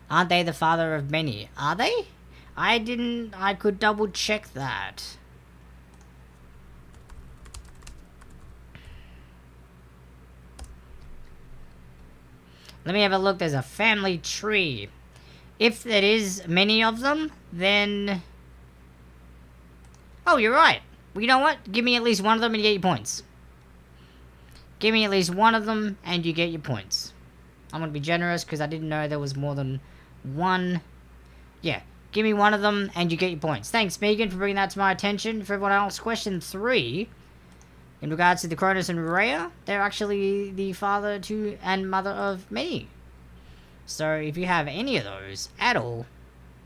Aren't they the father of many? Are they? I could double check that. Let me have a look. There's a family tree. If there is many of them, then... Oh, you're right. Well, you know what? Give me at least one of them and you get your points. Give me at least one of them and you get your points. I'm going to be generous because I didn't know there was more than one. Yeah. Give me one of them and you get your points. Thanks, Megan, for bringing that to my attention. For everyone else, question 3... In regards to the Cronus and Rhea, they're actually the father to and mother of many. So if you have any of those at all...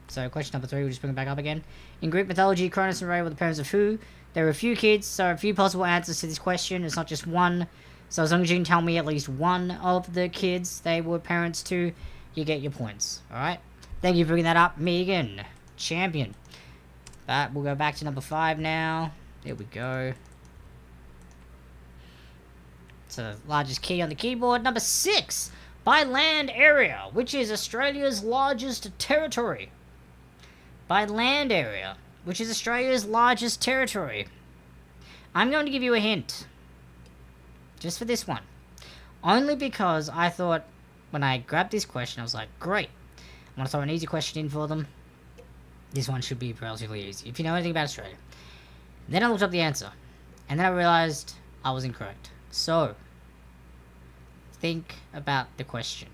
So question number 3, we'll just bring it back up again. In Greek mythology, Cronus and Rhea were the parents of who? There are a few kids, so a few possible answers to this question. It's not just one. So as long as you can tell me at least one of the kids they were parents to, you get your points. Alright? Thank you for bringing that up, Megan. Champion. But we'll go back to number 5 now. There we go. So, largest key on the keyboard. Number 6. By land area, which is Australia's largest territory. By land area, which is Australia's largest territory. I'm going to give you a hint. Just for this one. Only because I thought, when I grabbed this question, I was like, great. I want to throw an easy question in for them. This one should be relatively easy, if you know anything about Australia. Then I looked up the answer. And then I realised I was incorrect. So, think about the question.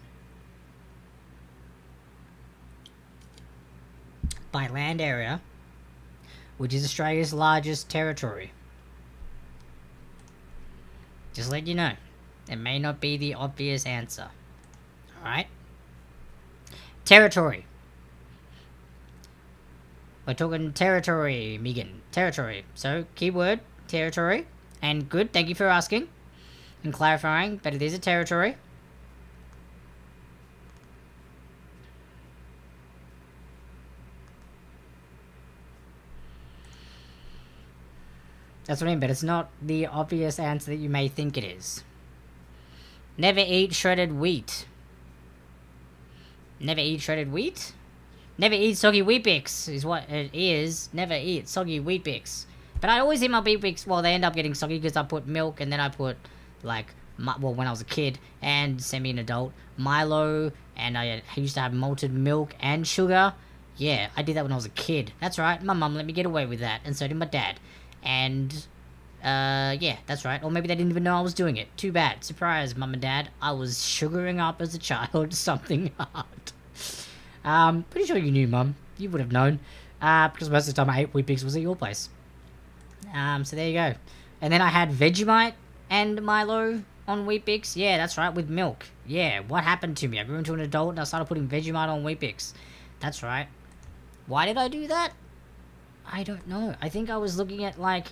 By land area, which is Australia's largest territory. Just let you know, it may not be the obvious answer. Alright? Territory. We're talking territory, Megan. Territory. So, keyword, territory. And good, thank you for asking and clarifying, but it is a territory. That's what I mean, but it's not the obvious answer that you may think it is. Never eat shredded wheat. Never eat shredded wheat? Never eat soggy Weet-Bix is what it is. Never eat soggy Weet-Bix. But I always eat my Weet-Bix, well, they end up getting soggy because I put milk and then I put, like, well, when I was a kid and semi-adult, Milo, and I used to have malted milk and sugar. Yeah, I did that when I was a kid. That's right, my mum let me get away with that, and so did my dad. And, yeah, that's right. Or maybe they didn't even know I was doing it. Too bad. Surprise, mum and dad. I was sugaring up as a child something hard. Pretty sure you knew, mum. You would have known. Because most of the time I ate Weet-Bix was at your place. So there you go. And then I had Vegemite and Milo on Weet-Bix? Yeah, that's right, with milk. Yeah, what happened to me? I grew into an adult and I started putting Vegemite on Weet-Bix. That's right. Why did I do that? I don't know. I think I was looking at, like,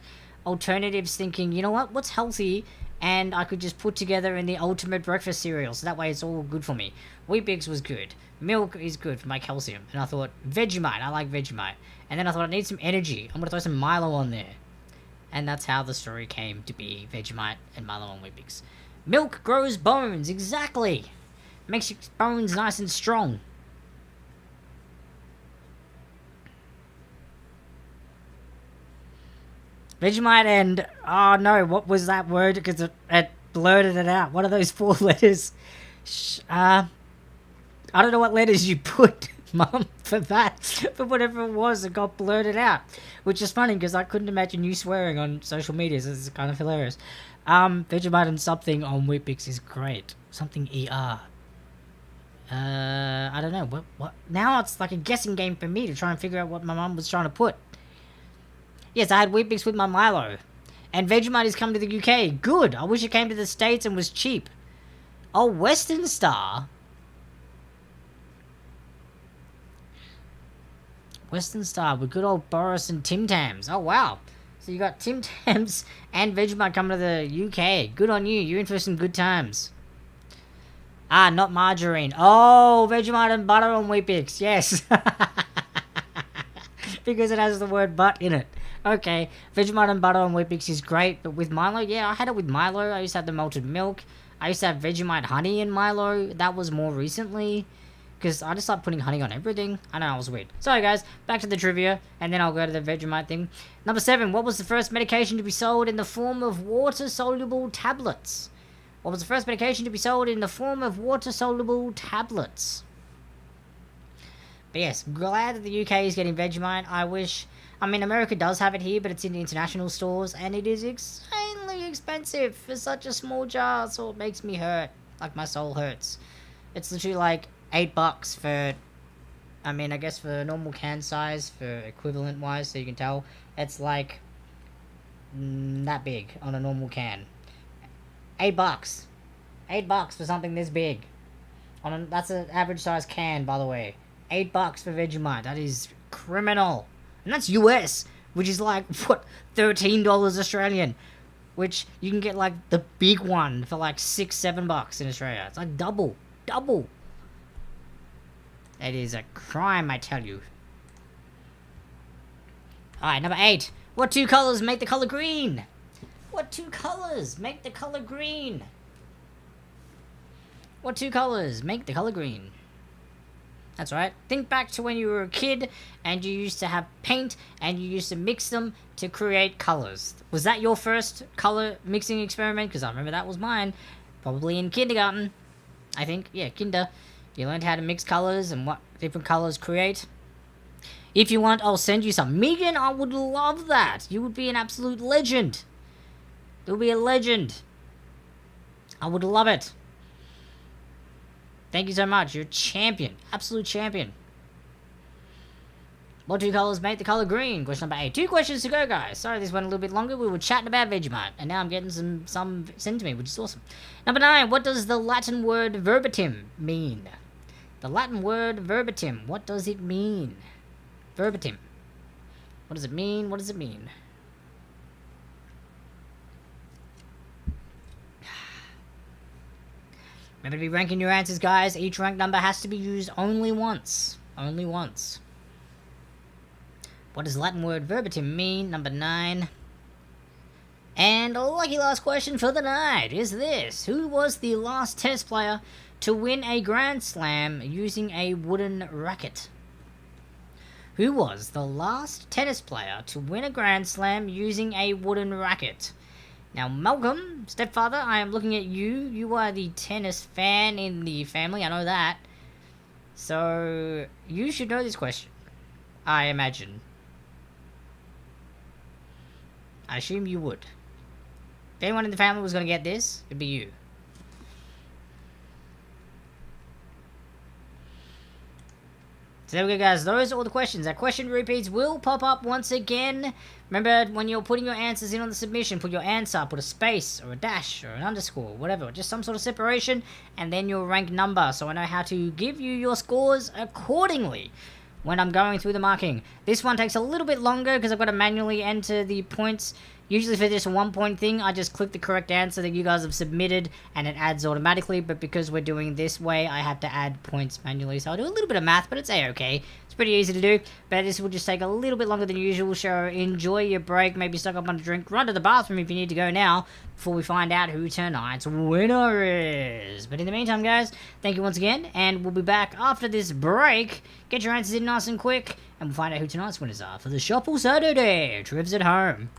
alternatives thinking, you know what, what's healthy? And I could just put together in the ultimate breakfast cereal, so that way it's all good for me. Weet-Bix was good. Milk is good for my calcium. And I thought, Vegemite, I like Vegemite. And then I thought, I need some energy. I'm going to throw some Milo on there. And that's how the story came to be Vegemite and Milo on Weet-Bix. Milk grows bones, exactly. Makes your bones nice and strong. Vegemite and... Oh no, what was that word? Because it blurted it out. What are those 4 letters? I don't know what letters you put, Mum, for that. For whatever it was, it got blurted out. Which is funny, because I couldn't imagine you swearing on social media, so this is kind of hilarious. Vegemite and something on Weet-Bix is great. Something ER. I don't know. What? Now it's like a guessing game for me to try and figure out what my mum was trying to put. Yes, I had Weet-Bix with my Milo. And Vegemite has come to the UK. Good. I wish it came to the States and was cheap. Oh, Western Star. Western Star with good old Boris and Tim Tams. Oh, wow. So you got Tim Tams and Vegemite coming to the UK. Good on you. You're in for some good times. Ah, not margarine. Oh, Vegemite and butter on Weet-Bix. Yes. Because it has the word butt in it. Okay, Vegemite and butter on Weet-Bix is great, but with Milo, yeah, I had it with Milo. I used to have the malted milk. I used to have Vegemite honey in Milo. That was more recently, because I just started putting honey on everything. I know, I was weird. Sorry, guys, back to the trivia, and then I'll go to the Vegemite thing. Number 7, what was the first medication to be sold in the form of water-soluble tablets? What was the first medication to be sold in the form of water-soluble tablets? But yes, glad that the UK is getting Vegemite. I mean, America does have it here, but it's in the international stores, and it is insanely expensive for such a small jar, so it makes me hurt. Like, my soul hurts. It's literally like $8 for, I mean, I guess for normal can size, for equivalent-wise, so you can tell, it's like that big on a normal can. $8. $8 for something this big. That's an average size can, by the way. $8 for Vegemite. That is criminal. And that's US, which is like, what, $13 Australian. Which you can get like the big one for like $6-7 in Australia. It's like double. Double. That is a crime, I tell you. Alright, number 8. What 2 colors make the color green? What 2 colors make the color green? What 2 colors make the color green? That's right. Think back to when you were a kid and you used to have paint and you used to mix them to create colors. Was that your first color mixing experiment? Because I remember that was mine. Probably in kindergarten. I think. Yeah, kinder. You learned how to mix colors and what different colors create. If you want, I'll send you some. Megan, I would love that. You would be an absolute legend. You'll be a legend. I would love it. Thank you so much. You're a champion. Absolute champion. What 2 colors make the color green? Question number 8. 2 questions to go, guys. Sorry this went a little bit longer. We were chatting about Vegemite. And now I'm getting some sent to me, which is awesome. Number 9. What does the Latin word verbatim mean? The Latin word verbatim. What does it mean? Verbatim. What does it mean? What does it mean? Remember to be ranking your answers, guys. Each rank number has to be used only once. Only once. What does Latin word verbatim mean? Number 9. And a lucky last question for the night is this. Who was the last tennis player to win a Grand Slam using a wooden racket? Who was the last tennis player to win a Grand Slam using a wooden racket? Now, Malcolm, stepfather, I am looking at you. You are the tennis fan in the family, I know that. So, you should know this question, I imagine. I assume you would. If anyone in the family was going to get this, it'd be you. So there we go, guys. Those are all the questions. Our question repeats will pop up once again. Remember, when you're putting your answers in on the submission, put your answer, put a space, or a dash, or an underscore, whatever. Just some sort of separation, and then your rank number, so I know how to give you your scores accordingly when I'm going through the marking. This one takes a little bit longer because I've got to manually enter the points. Usually for this 1 point thing, I just click the correct answer that you guys have submitted and it adds automatically, but because we're doing this way, I have to add points manually. So I'll do a little bit of math, but it's a-okay. It's pretty easy to do, but this will just take a little bit longer than usual, so enjoy your break, maybe stock up on a drink, run to the bathroom if you need to go now, before we find out who tonight's winner is. But in the meantime, guys, thank you once again, and we'll be back after this break. Get your answers in nice and quick, and we'll find out who tonight's winners are for the Shuffle Saturday. Triv's at home.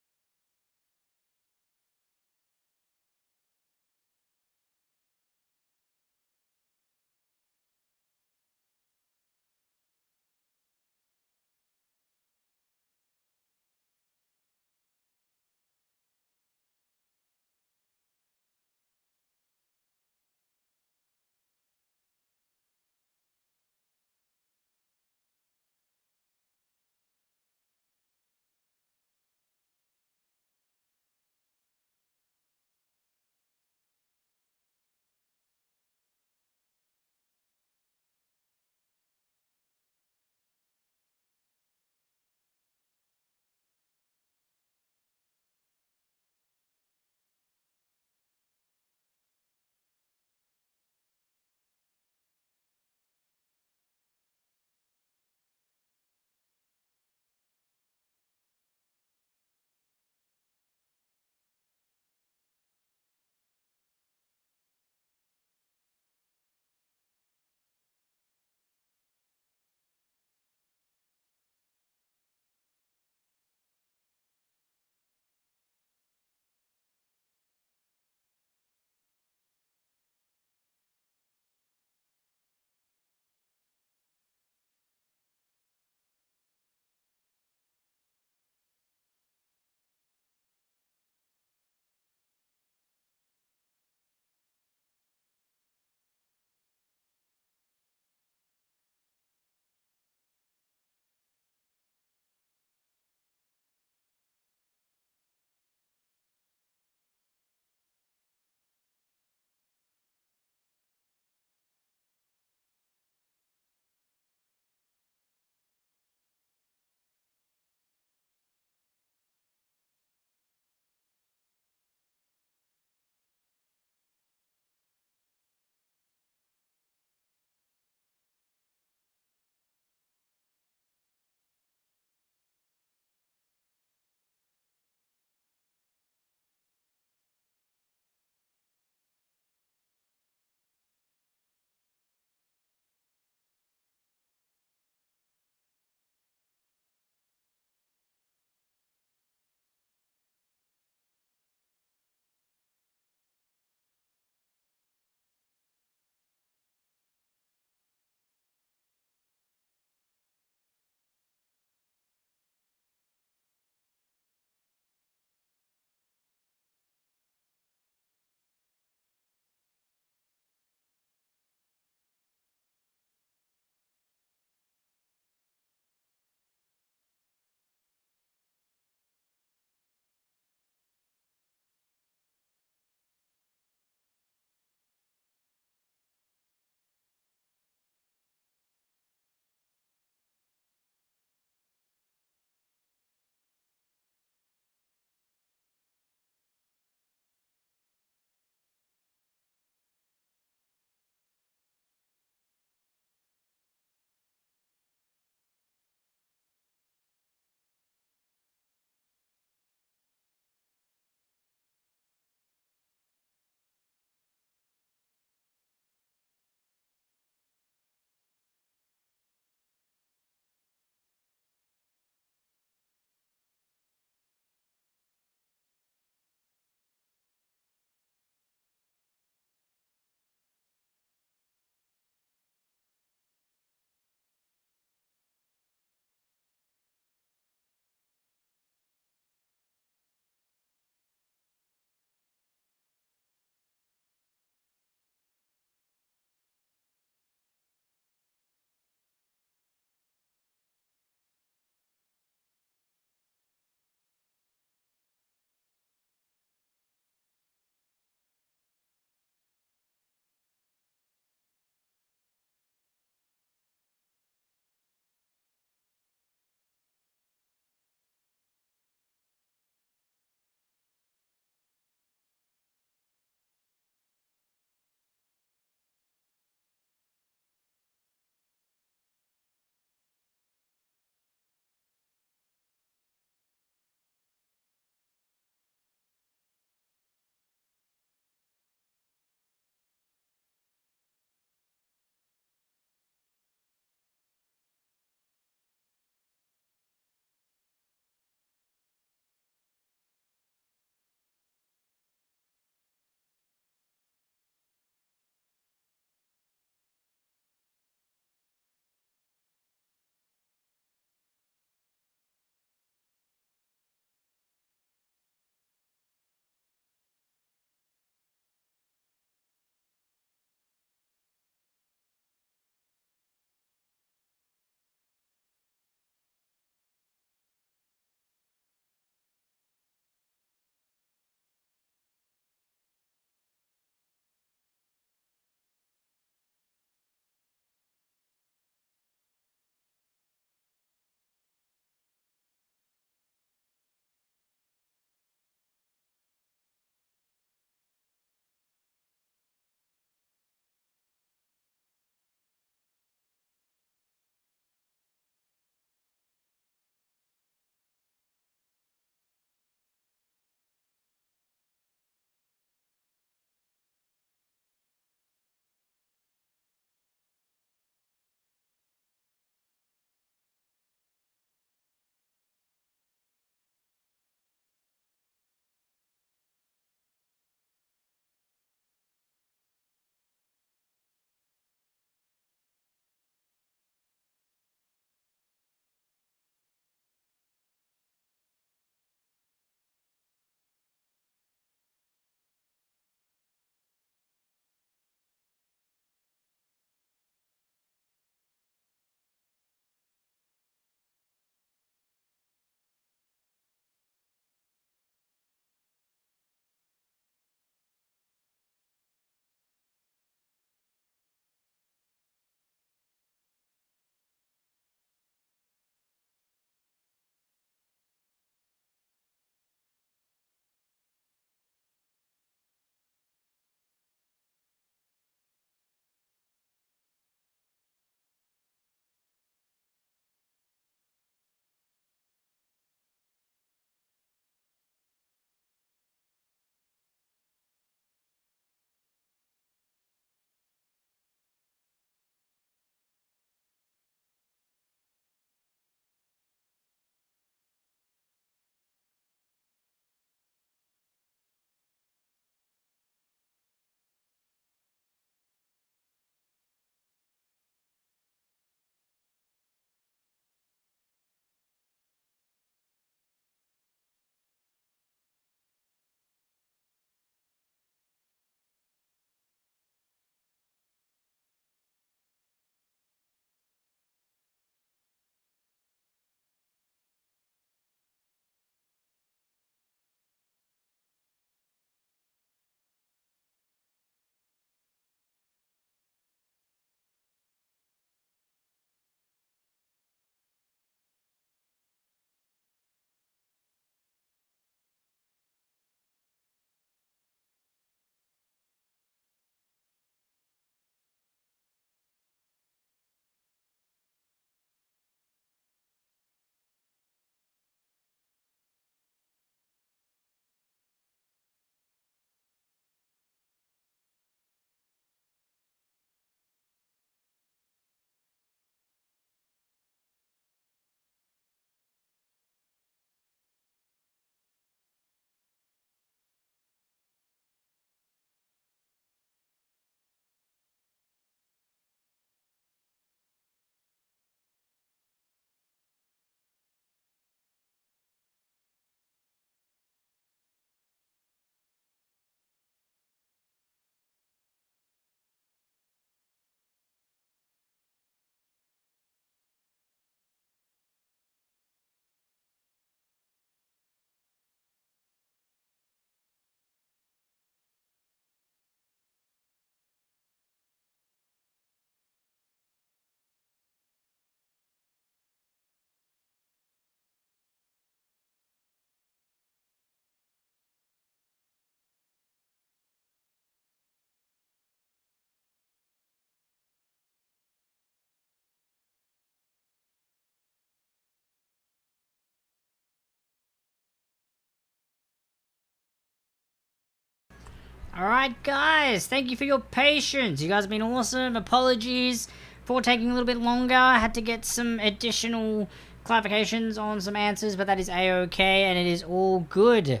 Alright, guys, thank you for your patience. You guys have been awesome. Apologies for taking a little bit longer. I had to get some additional clarifications on some answers, but that is a-okay, and it is all good.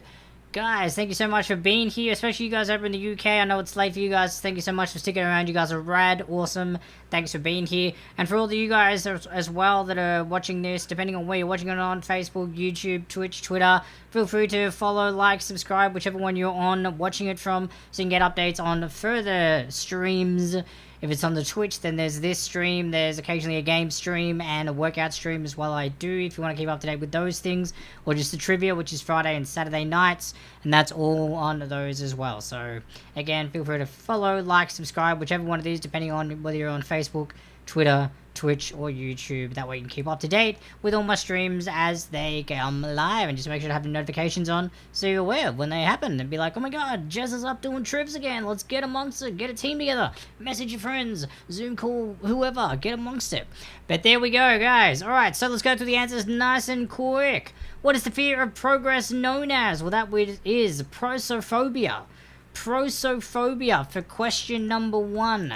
Guys, thank you so much for being here, especially you guys over in the UK. I know it's late for you guys. Thank you so much for sticking around. You guys are rad, awesome. Thanks for being here. And for all of you guys as well that are watching this, depending on where you're watching it on, Facebook, YouTube, Twitch, Twitter, feel free to follow, like, subscribe, whichever one you're on watching it from, so you can get updates on further streams. If it's on the Twitch, then there's this stream, there's occasionally a game stream, and a workout stream as well I do, if you want to keep up to date with those things, or just the trivia, which is Friday and Saturday nights, and that's all on those as well. So, again, feel free to follow, like, subscribe, whichever one of these, depending on whether you're on Facebook, Twitter, Twitch, or YouTube. That way you can keep up to date with all my streams as they come live, and just make sure to have the notifications on so you're aware when they happen and be like, oh my god, Jez is up doing trivs again, let's get amongst it, get a team together, message your friends, Zoom call, whoever, get amongst it. But there we go, guys. Alright, so let's go through the answers nice and quick. What is the fear of progress known as? Well, that is prosophobia. Prosophobia for question number 1.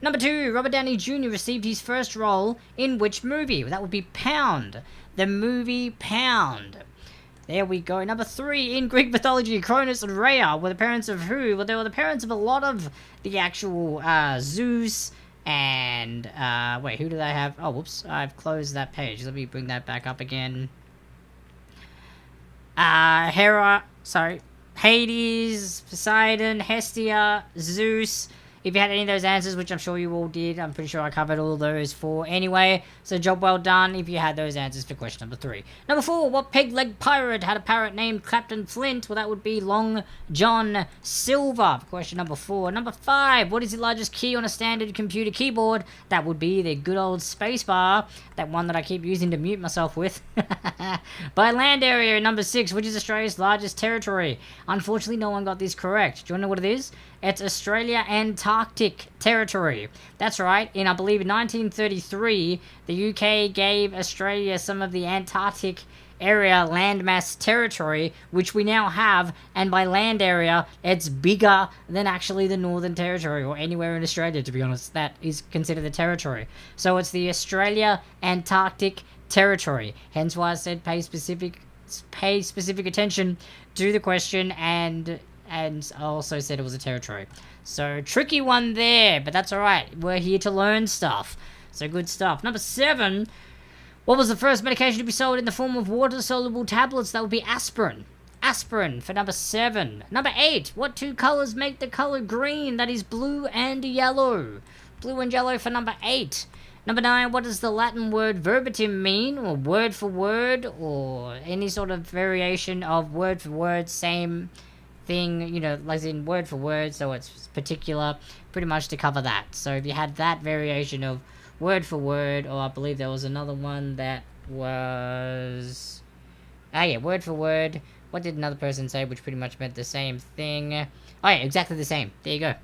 Number 2, Robert Downey Jr. received his first role in which movie? Well, that would be Pound. The movie Pound. There we go. Number 3, in Greek mythology, Cronus and Rhea were the parents of who? Well, they were the parents of a lot of the actual Zeus and... wait, who do they have? Oh, whoops. I've closed that page. Let me bring that back up again. Hades, Poseidon, Hestia, Zeus. If you had any of those answers, which I'm sure you all did, I'm pretty sure I covered all those 4 anyway. So job well done if you had those answers for question number 3. Number 4, what peg-leg pirate had a parrot named Clapton Flint? Well, that would be Long John Silver for question number 4. Number 5, what is the largest key on a standard computer keyboard? That would be the good old spacebar. That one that I keep using to mute myself with. By land area, number 6, which is Australia's largest territory? Unfortunately, no one got this correct. Do you want to know what it is? It's Australia Antarctic Territory. That's right. In, I believe, 1933, the UK gave Australia some of the Antarctic area landmass territory, which we now have, and by land area, it's bigger than actually the Northern Territory, or anywhere in Australia, to be honest. That is considered a territory. So it's the Australia Antarctic Territory. Hence why I said pay specific attention to the question, and I also said it was a territory. So, tricky one there, but that's alright. We're here to learn stuff. So, good stuff. Number 7, what was the first medication to be sold in the form of water-soluble tablets? That would be aspirin. Aspirin for number 7. Number 8, what 2 colors make the color green? That is blue and yellow. Blue and yellow for number 8. Number 9, what does the Latin word verbatim mean? Or word for word? Or any sort of variation of word for word, same thing, you know, like in word for word, so it's particular, pretty much to cover that. So if you had that variation of word for word, or I believe there was another one that was... word for word. What did another person say, which pretty much meant the same thing? Oh yeah, exactly the same. There you go.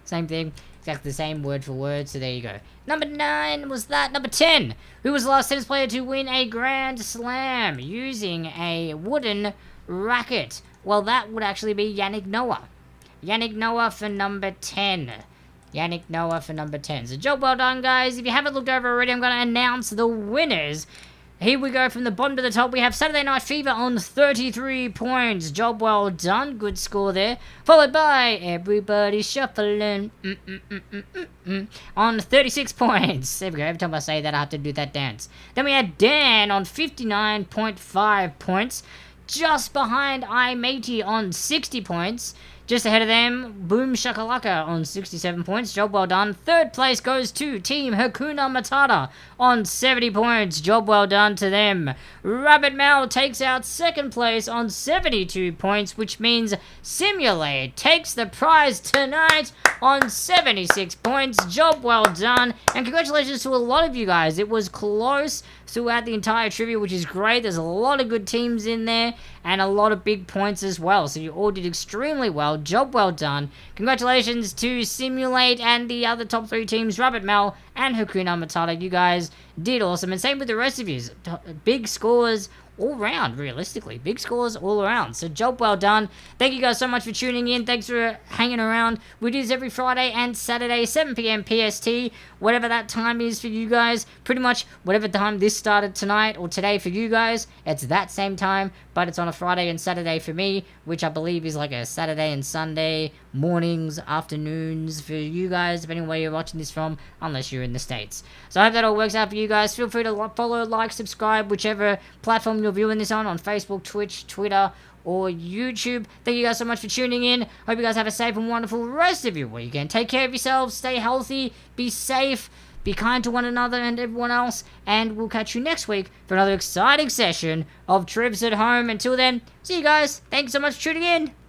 Same thing. Exactly the same word for word, so there you go. Number 9 was that. Number 10. Who was the last tennis player to win a Grand Slam using a wooden racket? Well, that would actually be Yannick Noah. Yannick Noah for number 10. Yannick Noah for number 10. So job well done, guys. If you haven't looked over already, I'm going to announce the winners. Here we go from the bottom to the top. We have Saturday Night Fever on 33 points. Job well done. Good score there. Followed by Everybody Shuffling on 36 points. There we go. Every time I say that, I have to do that dance. Then we had Dan on 59.5 points. Just behind iMatey on 60 points. Just ahead of them, Boom Shakalaka on 67 points. Job well done. Third place goes to Team Hakuna Matata on 70 points. Job well done to them. Rabbit Mal takes out second place on 72 points, which means Simulate takes the prize tonight on 76 points. Job well done. And congratulations to a lot of you guys. It was close throughout the entire trivia, which is great. There's a lot of good teams in there and a lot of big points as well. So you all did extremely well. Job well done. Congratulations to Simulate and the other top 3 teams, Rabbit Mel and Hakuna Matata. You guys did awesome. And same with the rest of you. Big scores all round, realistically. Big scores all around. So job well done. Thank you guys so much for tuning in. Thanks for hanging around. We do this every Friday and Saturday, 7 p.m. PST, whatever that time is for you guys. Pretty much whatever time this started tonight or today for you guys, it's that same time, but it's on a Friday and Saturday for me, which I believe is like a Saturday and Sunday mornings, afternoons for you guys, depending on where you're watching this from, unless you're in the States. So I hope that all works out for you guys. Feel free to follow, like, subscribe, whichever platform you're viewing this on Facebook, Twitch, Twitter, or YouTube. Thank you guys so much for tuning in. Hope you guys have a safe and wonderful rest of your weekend. Take care of yourselves, stay healthy, be safe, be kind to one another and everyone else, and we'll catch you next week for another exciting session of Trivs at Home. Until then, see you guys. Thanks so much for tuning in.